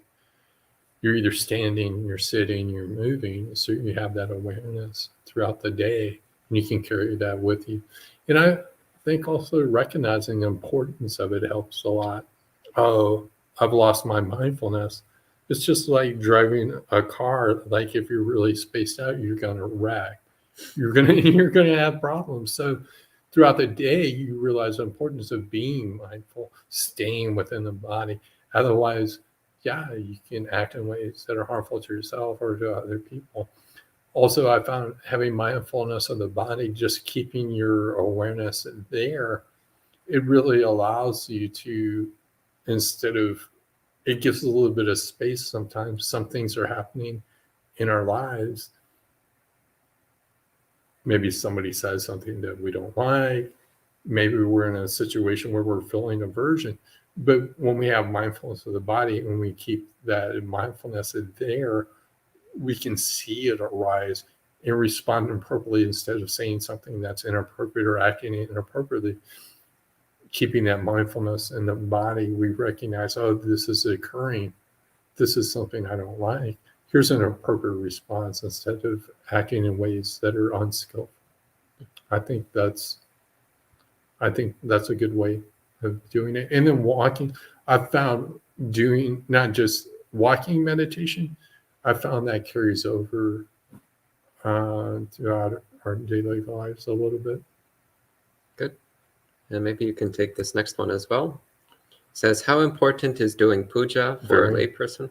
You're either standing, you're sitting, you're moving. So you have that awareness throughout the day, and you can carry that with you. And I think also recognizing the importance of it helps a lot. Oh, I've lost my mindfulness. It's just like driving a car. Like if you're really spaced out, you're gonna wreck. You're gonna have problems. So throughout the day, you realize the importance of being mindful, staying within the body. Otherwise, yeah, you can act in ways that are harmful to yourself or to other people. Also, I found having mindfulness of the body, just keeping your awareness there, it really allows you to, instead of, it gives a little bit of space sometimes. Some things are happening in our lives. Maybe somebody says something that we don't like. Maybe we're in a situation where we're feeling aversion. But when we have mindfulness of the body and we keep that mindfulness there, we can see it arise and respond appropriately instead of saying something that's inappropriate or acting inappropriately. Keeping that mindfulness in the body, we recognize, oh, this is occurring. This is something I don't like. Here's an appropriate response instead of acting in ways that are unskillful. I think that's a good way of doing it. And then walking, I've found doing not just walking meditation, I found that carries over throughout our daily lives a little bit. Good. And maybe you can take this next one as well. It says, how important is doing puja for a layperson?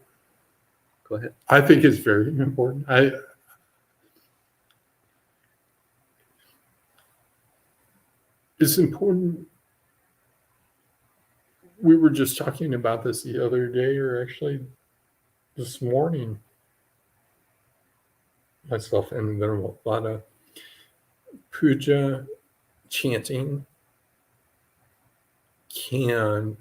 Go ahead. I think it's very important. It's important. We were just talking about this the other day, or actually this morning, myself and Donuta. Puja, chanting, can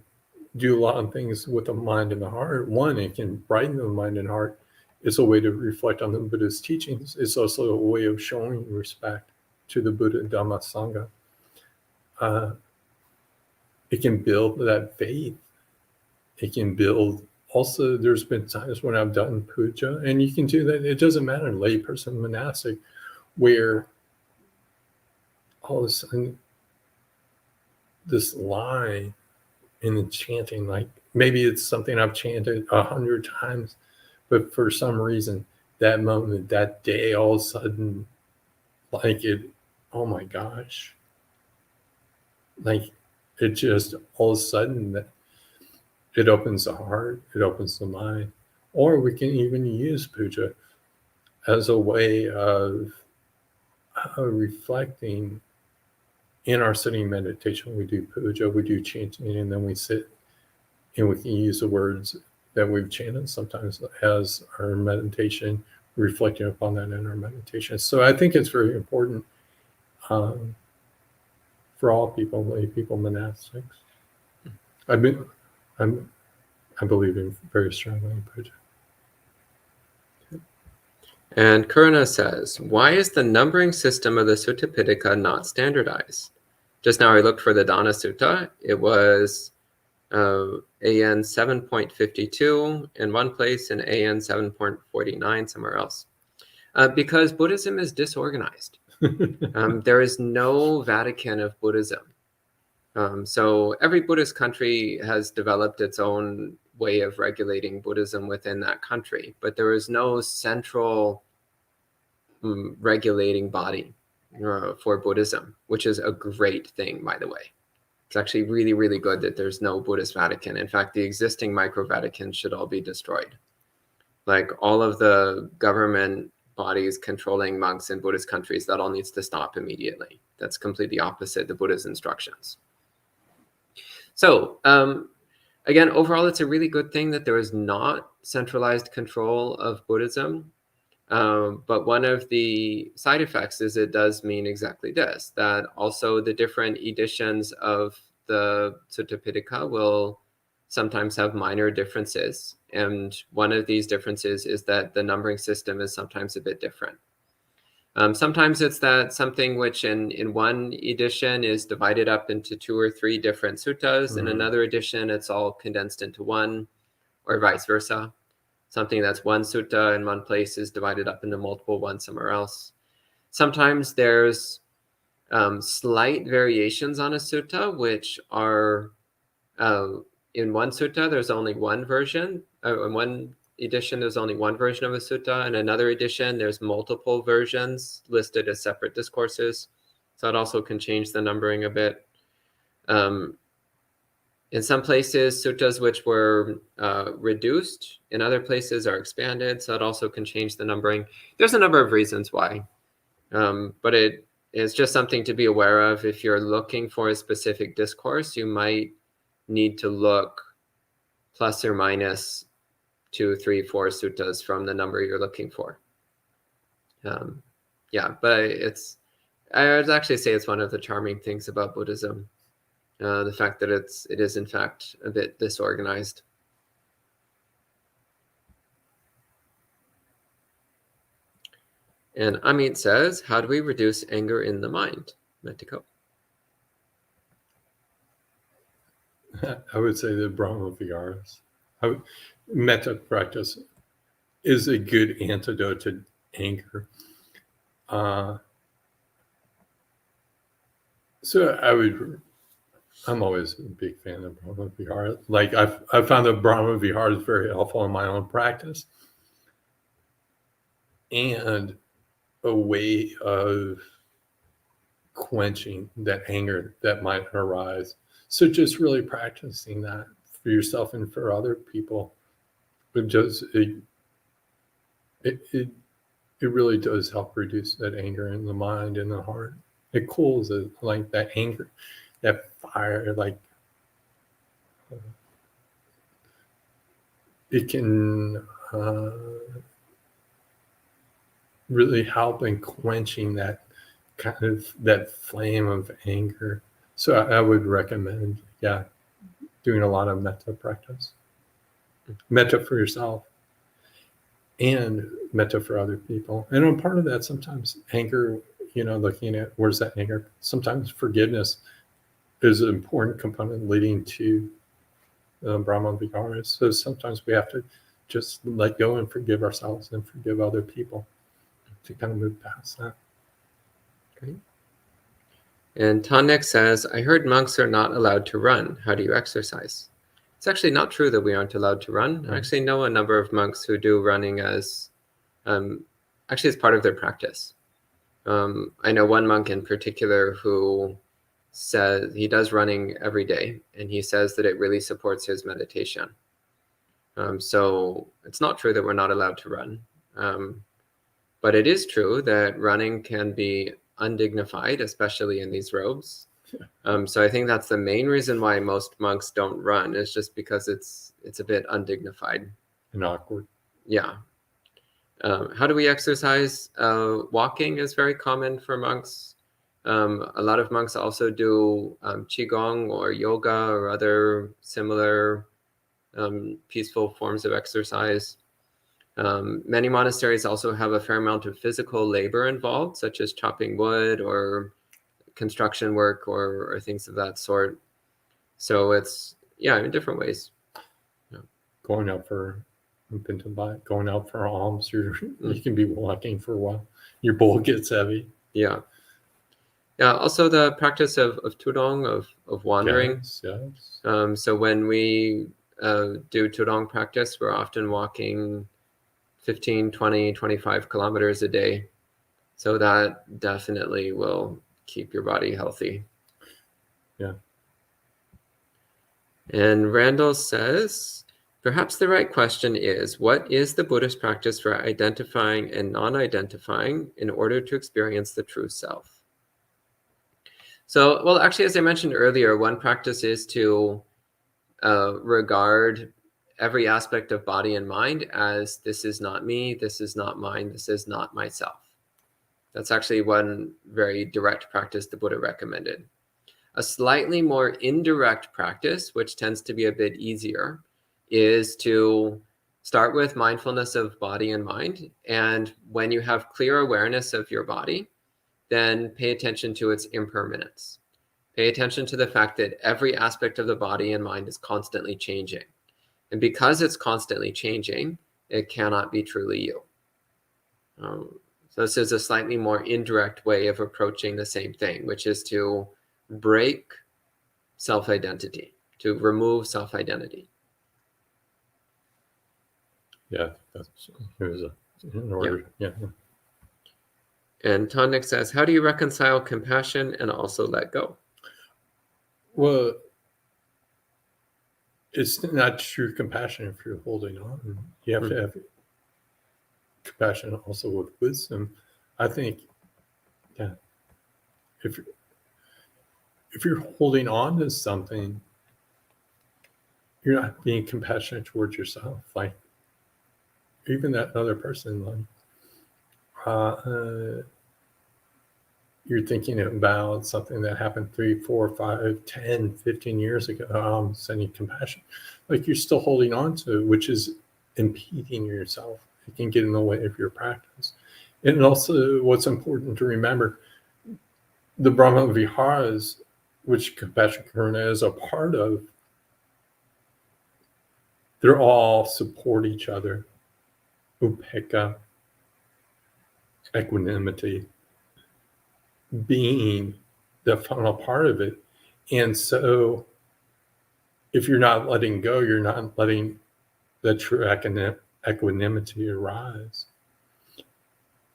do a lot of things with the mind and the heart. One, it can brighten the mind and heart. It's a way to reflect on the Buddhist teachings. It's also a way of showing respect to the Buddha, Dhamma, Sangha. It can build that faith. It can build, also there's been times when I've done puja, and you can do that, it doesn't matter, layperson, monastic, where all of a sudden this line in the chanting, like maybe it's something I've chanted 100 times, but for some reason, that moment, that day, all of a sudden, like it, oh my gosh, like it just all of a sudden that it opens the heart, it opens the mind. Or we can even use puja as a way of reflecting. In our sitting meditation, we do puja, we do chanting, and then we sit and we can use the words that we've chanted sometimes as our meditation, reflecting upon that in our meditation. So I think it's very important for all people, lay people, monastics. I believe in very strongly in puja. And Karuna says, why is the numbering system of the Sutta Pitaka not standardized? Just now I looked for the Dana Sutta. It was AN 7.52 in one place and AN 7.49 somewhere else. Because Buddhism is disorganized. There is no Vatican of Buddhism. So every Buddhist country has developed its own way of regulating Buddhism within that country, but there is no central regulating body for Buddhism, which is a great thing, by the way. It's actually really, really good that there's no Buddhist Vatican. In fact, the existing micro-Vaticans should all be destroyed. Like all of the government bodies controlling monks in Buddhist countries, that all needs to stop immediately. That's completely opposite the Buddha's instructions. So again, overall, it's a really good thing that there is not centralized control of Buddhism. But one of the side effects is it does mean exactly this, that also the different editions of the Sutta Pitaka will sometimes have minor differences. And one of these differences is that the numbering system is sometimes a bit different. Sometimes it's that something which in one edition is divided up into 2 or 3 different suttas. In another edition, it's all condensed into one, or vice versa. Something that's one sutta in one place is divided up into multiple ones somewhere else. Sometimes there's slight variations on a sutta, which are in one sutta, there's only one version. In one edition, there's only one version of a sutta. In another edition, there's multiple versions listed as separate discourses. So it also can change the numbering a bit. In some places, suttas which were reduced, in other places are expanded. So it also can change the numbering. There's a number of reasons why, but it is just something to be aware of. If you're looking for a specific discourse, you might need to look plus or minus 2, 3, 4 suttas from the number you're looking for. Yeah, but I would actually say it's one of the charming things about Buddhism, the fact that it is in fact a bit disorganized. And Amit says, how do we reduce anger in the mind? Metiko. I would say the Brahma Viharas. Metta practice is a good antidote to anger. So I'm always a big fan of Brahma Viharas. Like I've found that Brahma Viharas very helpful in my own practice, and a way of quenching that anger that might arise. So just really practicing that for yourself and for other people, it really does help reduce that anger in the mind and the heart. It cools it, like that anger, that fire, like it can really help in quenching that kind of that flame of anger. So I would recommend, doing a lot of metta practice. Metta for yourself and metta for other people. And on part of that, sometimes anger, looking at where's that anger, sometimes forgiveness is an important component leading to Brahma Viharas. So sometimes we have to just let go and forgive ourselves and forgive other people to kind of move past that. Great. And Tanek says, I heard monks are not allowed to run. How do you exercise? It's actually not true that we aren't allowed to run. I actually know a number of monks who do running as part of their practice. I know one monk in particular who says he does running every day, and he says that it really supports his meditation. So it's not true that we're not allowed to run. But it is true that running can be undignified, especially in these robes. So I think that's the main reason why most monks don't run, is just because it's a bit undignified and awkward. Yeah. How do we exercise? Walking is very common for monks. A lot of monks also do qigong or yoga or other similar peaceful forms of exercise. Many monasteries also have a fair amount of physical labor involved, such as chopping wood or construction work or things of that sort. So it's, in different ways. Going out for alms, you can be walking for a while. Your bowl gets heavy. Yeah. Also the practice of tudong, of wandering. Yes. So when we do tudong practice, we're often walking 15, 20, 25 kilometers a day. So that definitely will keep your body healthy. Yeah. And Randall says, perhaps the right question is, what is the Buddhist practice for identifying and non-identifying in order to experience the true self? So, well, actually, as I mentioned earlier, one practice is to regard every aspect of body and mind as this is not me, this is not mine, this is not myself. That's actually one very direct practice the Buddha recommended. A slightly more indirect practice, which tends to be a bit easier, is to start with mindfulness of body and mind. And when you have clear awareness of your body, then pay attention to its impermanence. Pay attention to the fact that every aspect of the body and mind is constantly changing. And because it's constantly changing, it cannot be truly you. So this is a slightly more indirect way of approaching the same thing, which is to break self-identity, to remove self-identity. Yeah, here's in order. Yeah. And Tonic says, how do you reconcile compassion and also let go? Well, it's not true compassion if you're holding on. You have to have compassion also with wisdom. I think, yeah, if you're holding on to something, you're not being compassionate towards yourself. Like, even that other person, like, you're thinking about something that happened 3, 4, 5, 10, 15 years ago. I'm sending compassion. Like, you're still holding on to it, which is impeding yourself. It can get in the way of your practice. And also, what's important to remember, the Brahma Viharas, which Compassion Karuna is a part of, they're all support each other. Upekkha, equanimity, being the final part of it. And so if you're not letting go, you're not letting the true equanimity arise.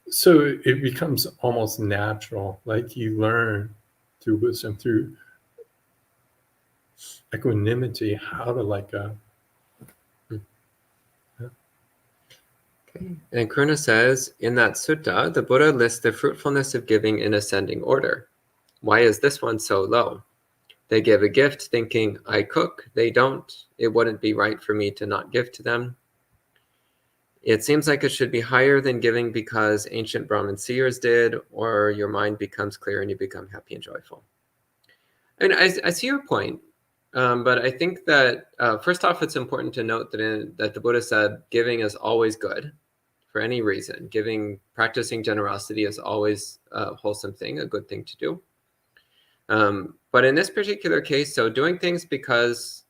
So it becomes almost natural, like you learn through wisdom, through equanimity, how to let go. Okay. And Karuna says, in that sutta, the Buddha lists the fruitfulness of giving in ascending order. Why is this one so low? They give a gift thinking, I cook. They don't. It wouldn't be right for me to not give to them. It seems like it should be higher than giving because ancient Brahmin seers did, or your mind becomes clear and you become happy and joyful. And I see your point. But I think that, first off, it's important to note that the Buddha said giving is always good for any reason. Practicing generosity is always a wholesome thing, a good thing to do. But in this particular case, so doing things because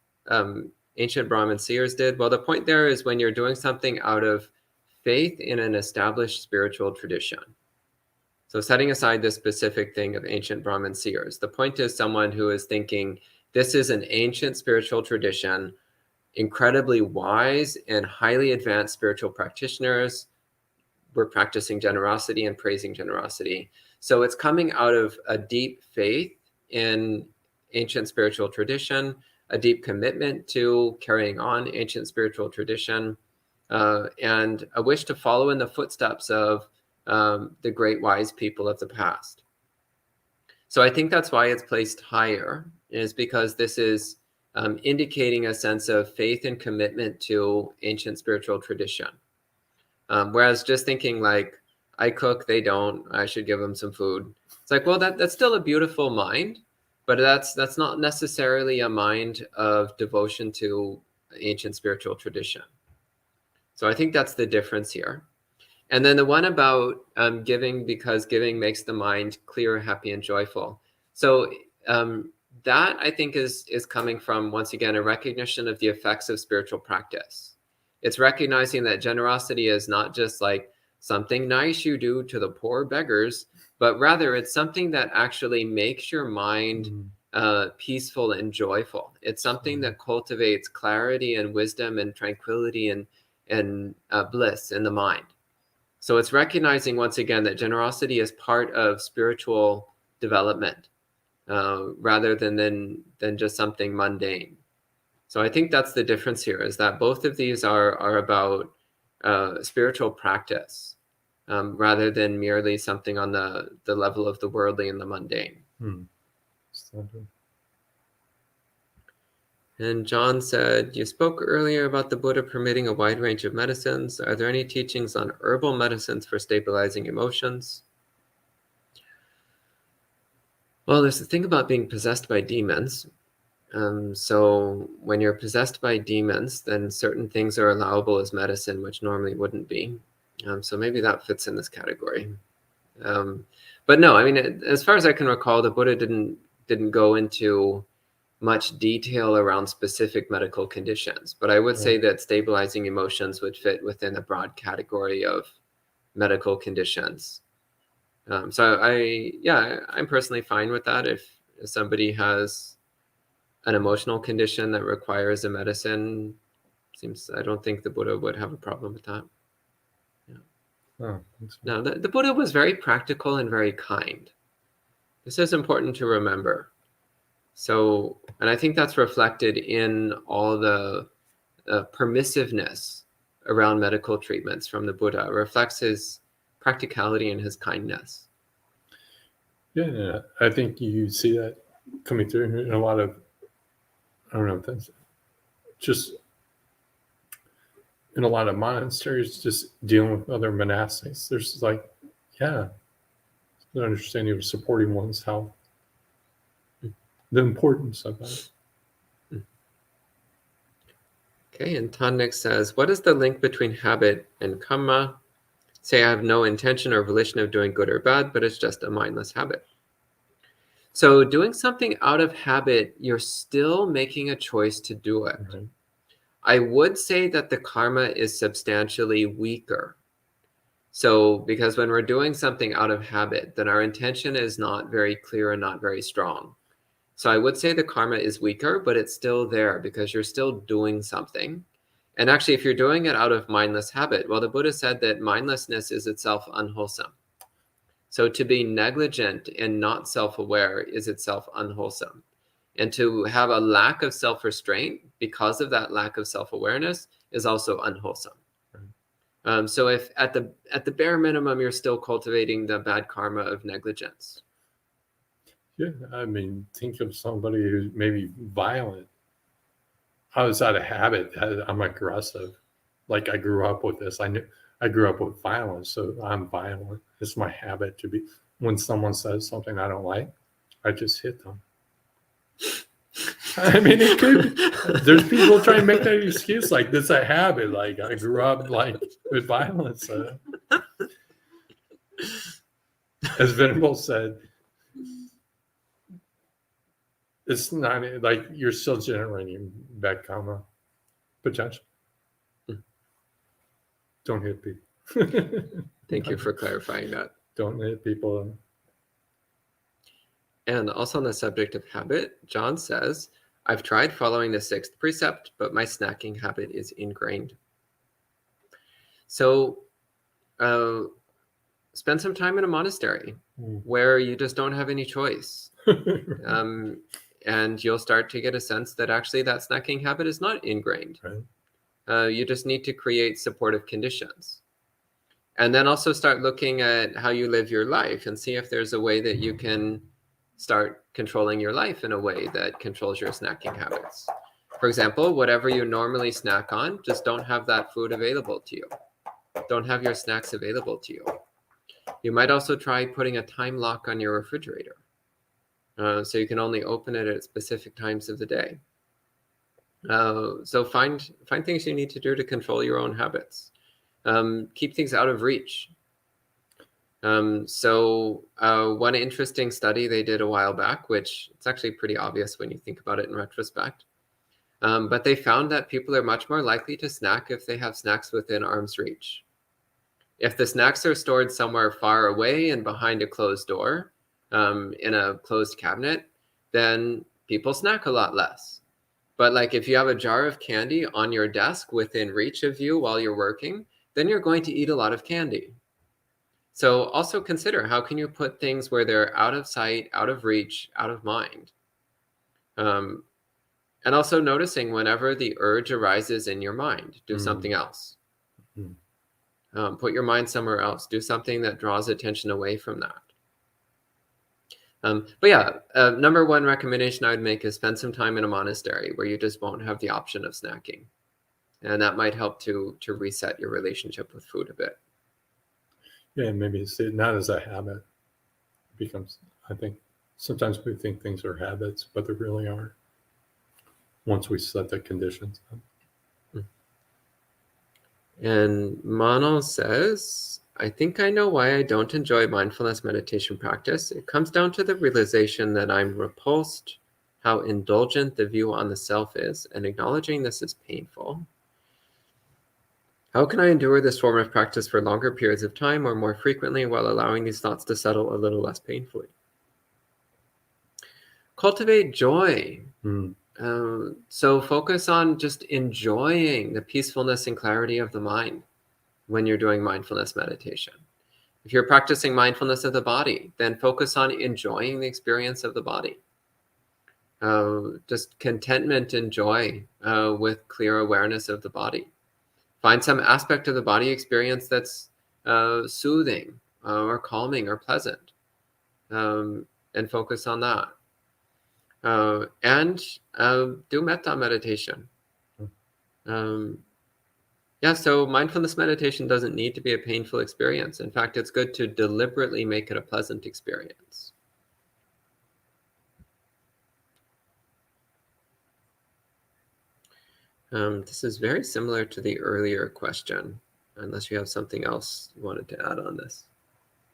ancient Brahmin seers did, well, the point there is when you're doing something out of faith in an established spiritual tradition. So setting aside this specific thing of ancient Brahmin seers, the point is someone who is thinking, this is an ancient spiritual tradition, incredibly wise and highly advanced spiritual practitioners were practicing generosity and praising generosity. So it's coming out of a deep faith in ancient spiritual tradition, a deep commitment to carrying on ancient spiritual tradition, and a wish to follow in the footsteps of the great wise people of the past. So I think that's why it's placed higher, is because this is indicating a sense of faith and commitment to ancient spiritual tradition. Whereas just thinking like, I cook, they don't, I should give them some food. It's like, well, that's still a beautiful mind, but that's not necessarily a mind of devotion to ancient spiritual tradition. So I think that's the difference here. And then the one about giving because giving makes the mind clear, happy, and joyful. So that I think is coming from, once again, a recognition of the effects of spiritual practice. It's recognizing that generosity is not just like something nice you do to the poor beggars, but rather it's something that actually makes your mind peaceful and joyful. It's something that cultivates clarity and wisdom and tranquility and bliss in the mind. So it's recognizing, once again, that generosity is part of spiritual development rather than just something mundane. So I think that's the difference here, is that both of these are about spiritual practice rather than merely something on the level of the worldly and the mundane. And John said, you spoke earlier about the Buddha permitting a wide range of medicines. Are there any teachings on herbal medicines for stabilizing emotions? Well, there's the thing about being possessed by demons. So when you're possessed by demons, then certain things are allowable as medicine, which normally wouldn't be. So maybe that fits in this category. But no, I mean, as far as I can recall, the Buddha didn't go into much detail around specific medical conditions. But I would say that stabilizing emotions would fit within a broad category of medical conditions. So I'm personally fine with that. If somebody has an emotional condition that requires a medicine, I don't think the Buddha would have a problem with that. Oh, No, the Buddha was very practical and very kind. This is important to remember. So, and I think that's reflected in all the permissiveness around medical treatments from the Buddha. It reflects his practicality and his kindness. Yeah, I think you see that coming through in a lot of, I don't know, things. Just in a lot of monasteries, just dealing with other monastics. There's like, the understanding of supporting one's health, the importance of that. Okay, and Tannik says, what is the link between habit and kamma? Say I have no intention or volition of doing good or bad, but it's just a mindless habit. So doing something out of habit, you're still making a choice to do it. Mm-hmm. I would say that the karma is substantially weaker. So because when we're doing something out of habit, then our intention is not very clear and not very strong. So I would say the karma is weaker, but it's still there because you're still doing something. And actually, if you're doing it out of mindless habit, well, the Buddha said that mindlessness is itself unwholesome. So to be negligent and not self-aware is itself unwholesome. And to have a lack of self-restraint because of that lack of self-awareness is also unwholesome. So if at the bare minimum, you're still cultivating the bad karma of negligence. Yeah, I mean, think of somebody who's maybe violent. I was out of habit. I'm aggressive. Like I grew up with this. I grew up with violence, so I'm violent. It's my habit to be. When someone says something I don't like, I just hit them. I mean, it could. There's people trying to make that excuse like this is a habit. Like I grew up like with violence. As Venerable said, it's not like you're still generating bad karma potential. Don't hit people. Thank you for clarifying that. Don't hit people. And also on the subject of habit, John says, I've tried following the 6th precept, but my snacking habit is ingrained. So spend some time in a monastery where you just don't have any choice. And you'll start to get a sense that actually that snacking habit is not ingrained. Right. You just need to create supportive conditions. And then also start looking at how you live your life and see if there's a way that you can start controlling your life in a way that controls your snacking habits. For example, whatever you normally snack on, just don't have that food available to you. Don't have your snacks available to you. You might also try putting a time lock on your refrigerator. So you can only open it at specific times of the day. So find things you need to do to control your own habits. Keep things out of reach. So one interesting study they did a while back, which it's actually pretty obvious when you think about it in retrospect, but they found that people are much more likely to snack if they have snacks within arm's reach. If the snacks are stored somewhere far away and behind a closed door, in a closed cabinet, then people snack a lot less. But like if you have a jar of candy on your desk within reach of you while you're working, then you're going to eat a lot of candy. So also consider how can you put things where they're out of sight, out of reach, out of mind. And also noticing whenever the urge arises in your mind, do something else. Put your mind somewhere else. Do something that draws attention away from that. But yeah, number one recommendation I would make is spend some time in a monastery where you just won't have the option of snacking. And that might help to reset your relationship with food a bit. Yeah, maybe it's not as a habit. It becomes, I think, sometimes we think things are habits, but they really aren't. once we set the conditions up. And Mono says, I think I know why I don't enjoy mindfulness meditation practice. It comes down to the realization that I'm repulsed, how indulgent the view on the self is, and acknowledging this is painful. How can I endure this form of practice for longer periods of time or more frequently while allowing these thoughts to settle a little less painfully? Cultivate joy. So focus on just enjoying the peacefulness and clarity of the mind when you're doing mindfulness meditation. If you're practicing mindfulness of the body, then focus on enjoying the experience of the body. Just contentment and joy with clear awareness of the body. Find some aspect of the body experience that's soothing or calming or pleasant, and focus on that. And do metta meditation. So mindfulness meditation doesn't need to be a painful experience. In fact, it's good to deliberately make it a pleasant experience. This is very similar to the earlier question, unless you have something else you wanted to add on this.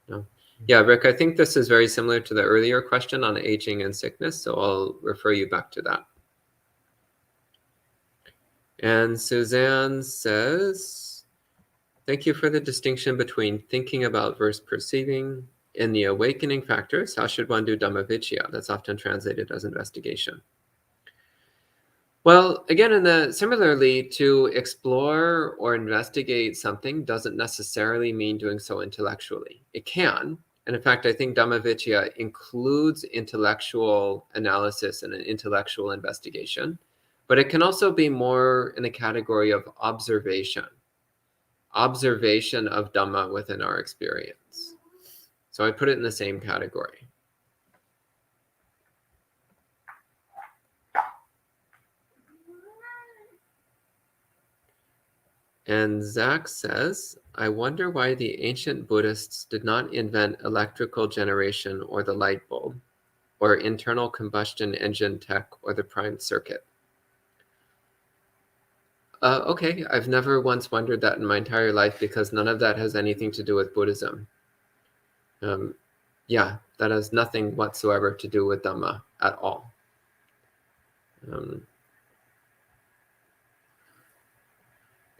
No? Yeah, Rick, I think this is very similar to the earlier question on aging and sickness, so I'll refer you back to that. And Suzanne says, thank you for the distinction between thinking about versus perceiving. In the awakening factors, how should one do Dhamma-vichya? That's often translated as investigation. Well, again, similarly, to explore or investigate something doesn't necessarily mean doing so intellectually. It can. And in fact, I think Dhamma-vichya includes intellectual analysis and an intellectual investigation. But it can also be more in the category of observation of Dhamma within our experience. So I put it in the same category. And Zach says, I wonder why the ancient Buddhists did not invent electrical generation or the light bulb, or internal combustion engine tech or the primed circuit. Okay, I've never once wondered that in my entire life because none of that has anything to do with Buddhism. Yeah, that has nothing whatsoever to do with Dhamma at all.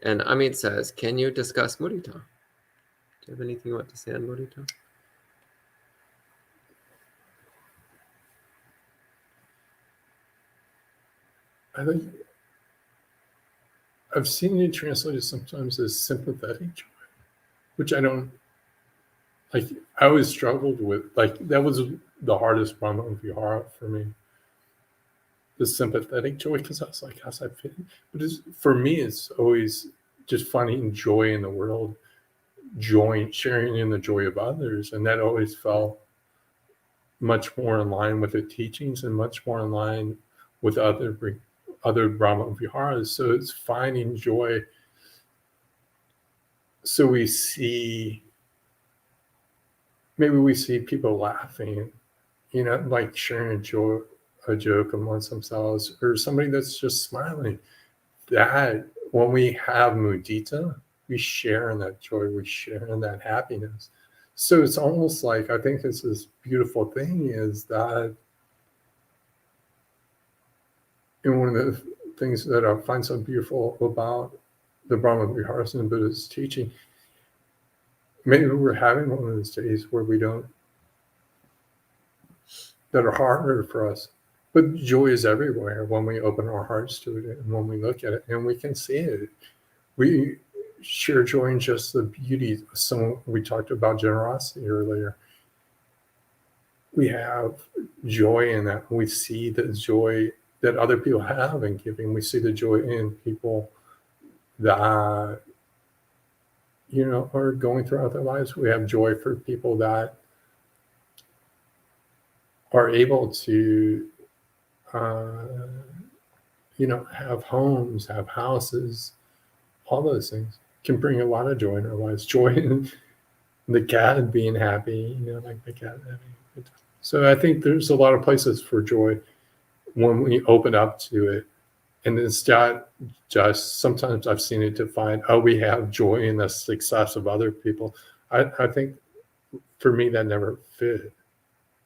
And Amit says, can you discuss mudita? Do you have anything you want to say on mudita? I think I've seen it translated sometimes as sympathetic joy, which I don't like. I always struggled with, like, that was the hardest Brahma Vihara for me, the sympathetic joy, because I was like, how's that fit? But for me, it's always just finding joy in the world, sharing in the joy of others. And that always felt much more in line with the teachings and much more in line with other Brahma Viharas. So it's finding joy. So maybe we see people laughing, like sharing a joke amongst themselves, or somebody that's just smiling. That when we have mudita, we share in that joy, we share in that happiness. So it's almost like, I think this beautiful thing is that, and one of the things that I find so beautiful about the Brahma Viharas and Buddha's teaching, maybe we're having one of those days where that are harder for us. But joy is everywhere when we open our hearts to it and when we look at it and we can see it. We share joy in just the beauty. So we talked about generosity earlier. We have joy in that. We see the joy that other people have in giving. We see the joy in people that, are going throughout their lives. We have joy for people that are able to have homes, have houses, all those things can bring a lot of joy in our lives. Joy in the cat being happy, like the cat having a good time. So I think there's a lot of places for joy when we open up to it. And it's just sometimes I've seen it defined, we have joy in the success of other people. I think for me that never fit.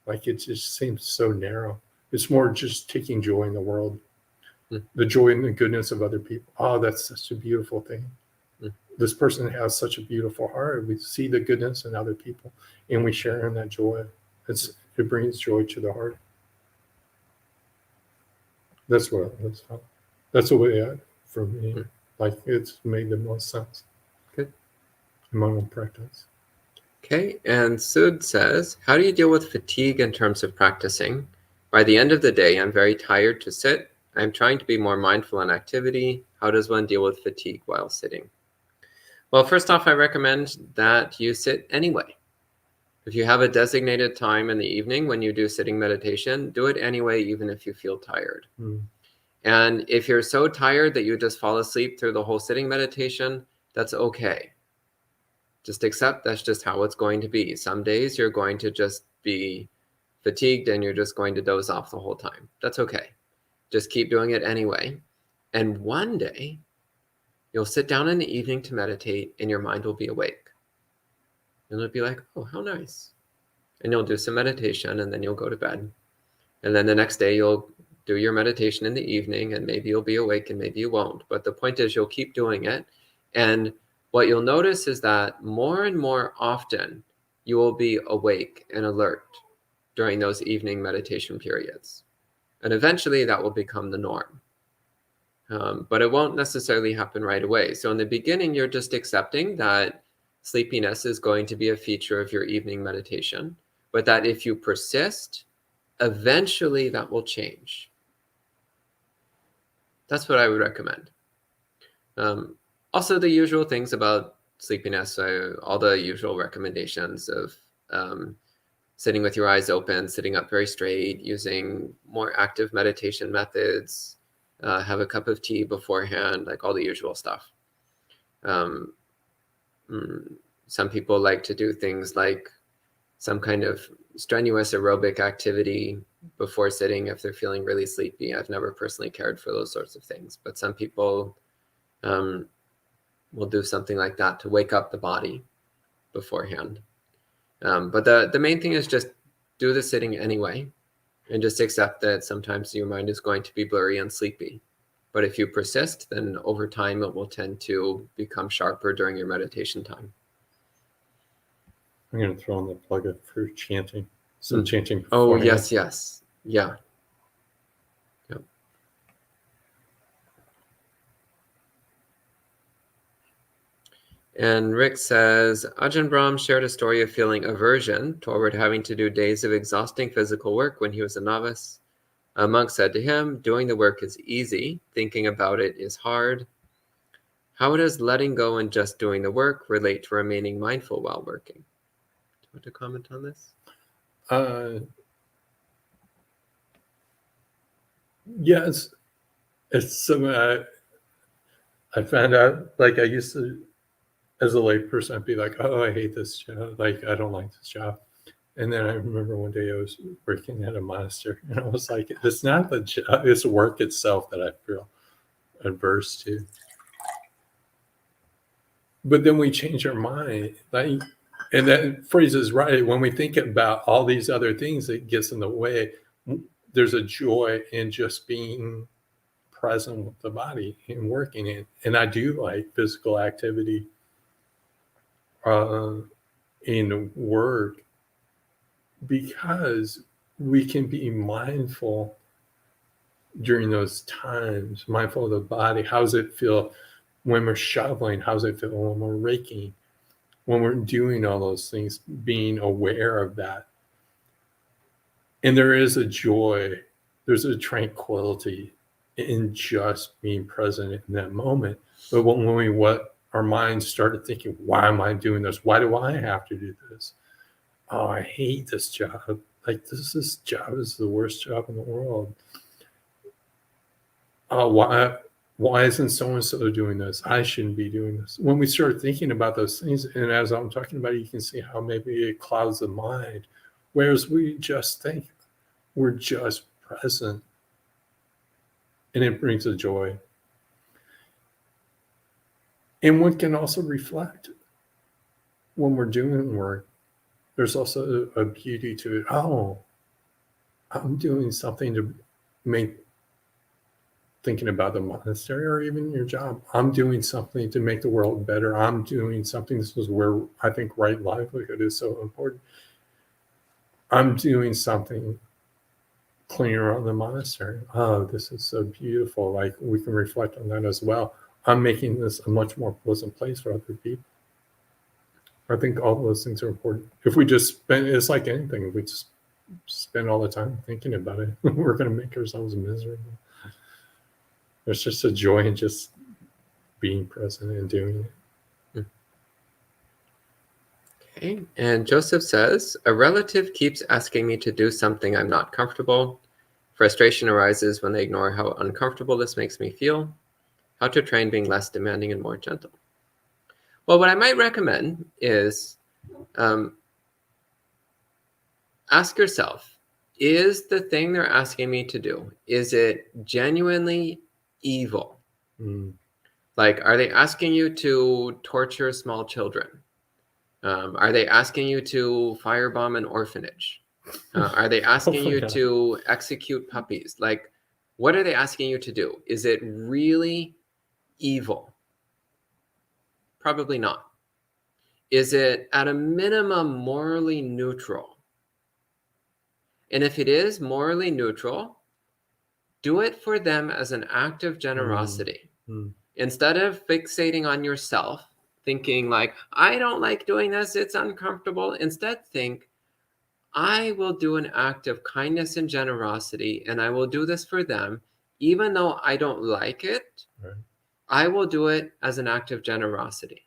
Like it just seems so narrow. It's more just taking joy in the world, the joy and the goodness of other people. Oh, that's such a beautiful thing. This person has such a beautiful heart. We see the goodness in other people and we share in that joy. It brings joy to the heart. That's what that's the way for me. Like it's made the most sense. Good. In my own practice. Okay, and Sud says, how do you deal with fatigue in terms of practicing? By the end of the day, I'm very tired to sit. I'm trying to be more mindful in activity. How does one deal with fatigue while sitting? Well, first off, I recommend that you sit anyway. If you have a designated time in the evening when you do sitting meditation, do it anyway, even if you feel tired. And if you're so tired that you just fall asleep through the whole sitting meditation, that's okay. Just accept that's just how it's going to be. Some days you're going to just be fatigued and you're just going to doze off the whole time. That's okay. Just keep doing it anyway. And one day you'll sit down in the evening to meditate and your mind will be awake. And it'll be like, oh, how nice. And you'll do some meditation and then you'll go to bed. And then the next day you'll do your meditation in the evening and maybe you'll be awake and maybe you won't. But the point is you'll keep doing it. And what you'll notice is that more and more often you will be awake and alert during those evening meditation periods. And eventually that will become the norm. But it won't necessarily happen right away. So in the beginning, you're just accepting that sleepiness is going to be a feature of your evening meditation, but that if you persist, eventually that will change. That's what I would recommend. Also, the usual things about sleepiness, all the usual recommendations of sitting with your eyes open, sitting up very straight, using more active meditation methods, have a cup of tea beforehand, like all the usual stuff. Some people like to do things like some kind of strenuous aerobic activity before sitting if they're feeling really sleepy. I've never personally cared for those sorts of things, but some people will do something like that to wake up the body beforehand. But the main thing is just do the sitting anyway, and just accept that sometimes your mind is going to be blurry and sleepy. But if you persist, then over time it will tend to become sharper during your meditation time. I'm going to throw in the plug for chanting. Some chanting. Oh, yes. Yeah. Yep. And Rick says, Ajahn Brahm shared a story of feeling aversion toward having to do days of exhausting physical work when he was a novice. A monk said to him, doing the work is easy, thinking about it is hard. How does letting go and just doing the work relate to remaining mindful while working? Do you want to comment on this? Yes. It's something I found out, like I used to, as a lay person, I'd be like, oh, I hate this job. Like, I don't like this job. And then I remember one day I was working at a monastery and I was like, it's not the job, it's the work itself that I feel adverse to. But then we change our mind. Like, and that phrase is right. When we think about all these other things that gets in the way, there's a joy in just being present with the body and working it. And I do like physical activity in work, because we can be mindful during those times, mindful of the body. How does it feel when we're shoveling? How does it feel when we're raking? When we're doing all those things, being aware of that. And there is a joy, there's a tranquility in just being present in that moment. But when our minds started thinking, why am I doing this? Why do I have to do this? Oh, I hate this job. Like this job is the worst job in the world. Oh, why isn't so-and-so doing this? I shouldn't be doing this. When we start thinking about those things, and as I'm talking about, you can see how maybe it clouds the mind. Whereas we just think, we're just present. and it brings a joy. And one can also reflect when we're doing work. There's also a beauty to it. Oh, I'm doing something to make, thinking about the monastery or even your job, I'm doing something to make the world better. I'm doing something, this is where I think right livelihood is so important. I'm doing something cleaning around the monastery. Oh, this is so beautiful. Like, we can reflect on that as well. I'm making this a much more pleasant place for other people. I think all those things are important. If we just spend, it's like anything, if we just spend all the time thinking about it, we're going to make ourselves miserable. There's just a joy in just being present and doing it. Okay, and Joseph says, a relative keeps asking me to do something I'm not comfortable. Frustration arises when they ignore how uncomfortable this makes me feel. How to train being less demanding and more gentle. Well, what I might recommend is ask yourself, is the thing they're asking me to do, is it genuinely evil? Like, are they asking you to torture small children? Are they asking you to firebomb an orphanage? Are they asking you to execute puppies? Like, what are they asking you to do? Is it really evil? Probably not. Is it at a minimum morally neutral? And if it is morally neutral, do it for them as an act of generosity. Instead of fixating on yourself, thinking like, I don't like doing this, it's uncomfortable. Instead, think, I will do an act of kindness and generosity, and I will do this for them, even though I don't like it. Right. I will do it as an act of generosity.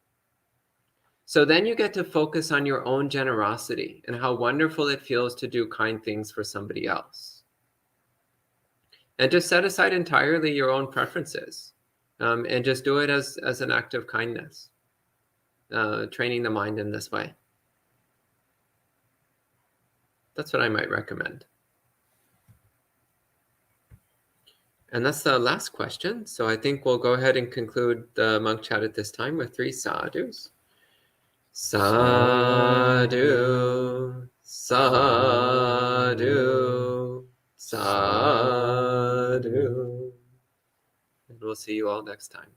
So then you get to focus on your own generosity and how wonderful it feels to do kind things for somebody else. And just set aside entirely your own preferences, and just do it as an act of kindness, training the mind in this way. That's what I might recommend. And that's the last question. So I think we'll go ahead and conclude the monk chat at this time with 3 sadhus. Sadhu, sadhu, sadhu. And we'll see you all next time.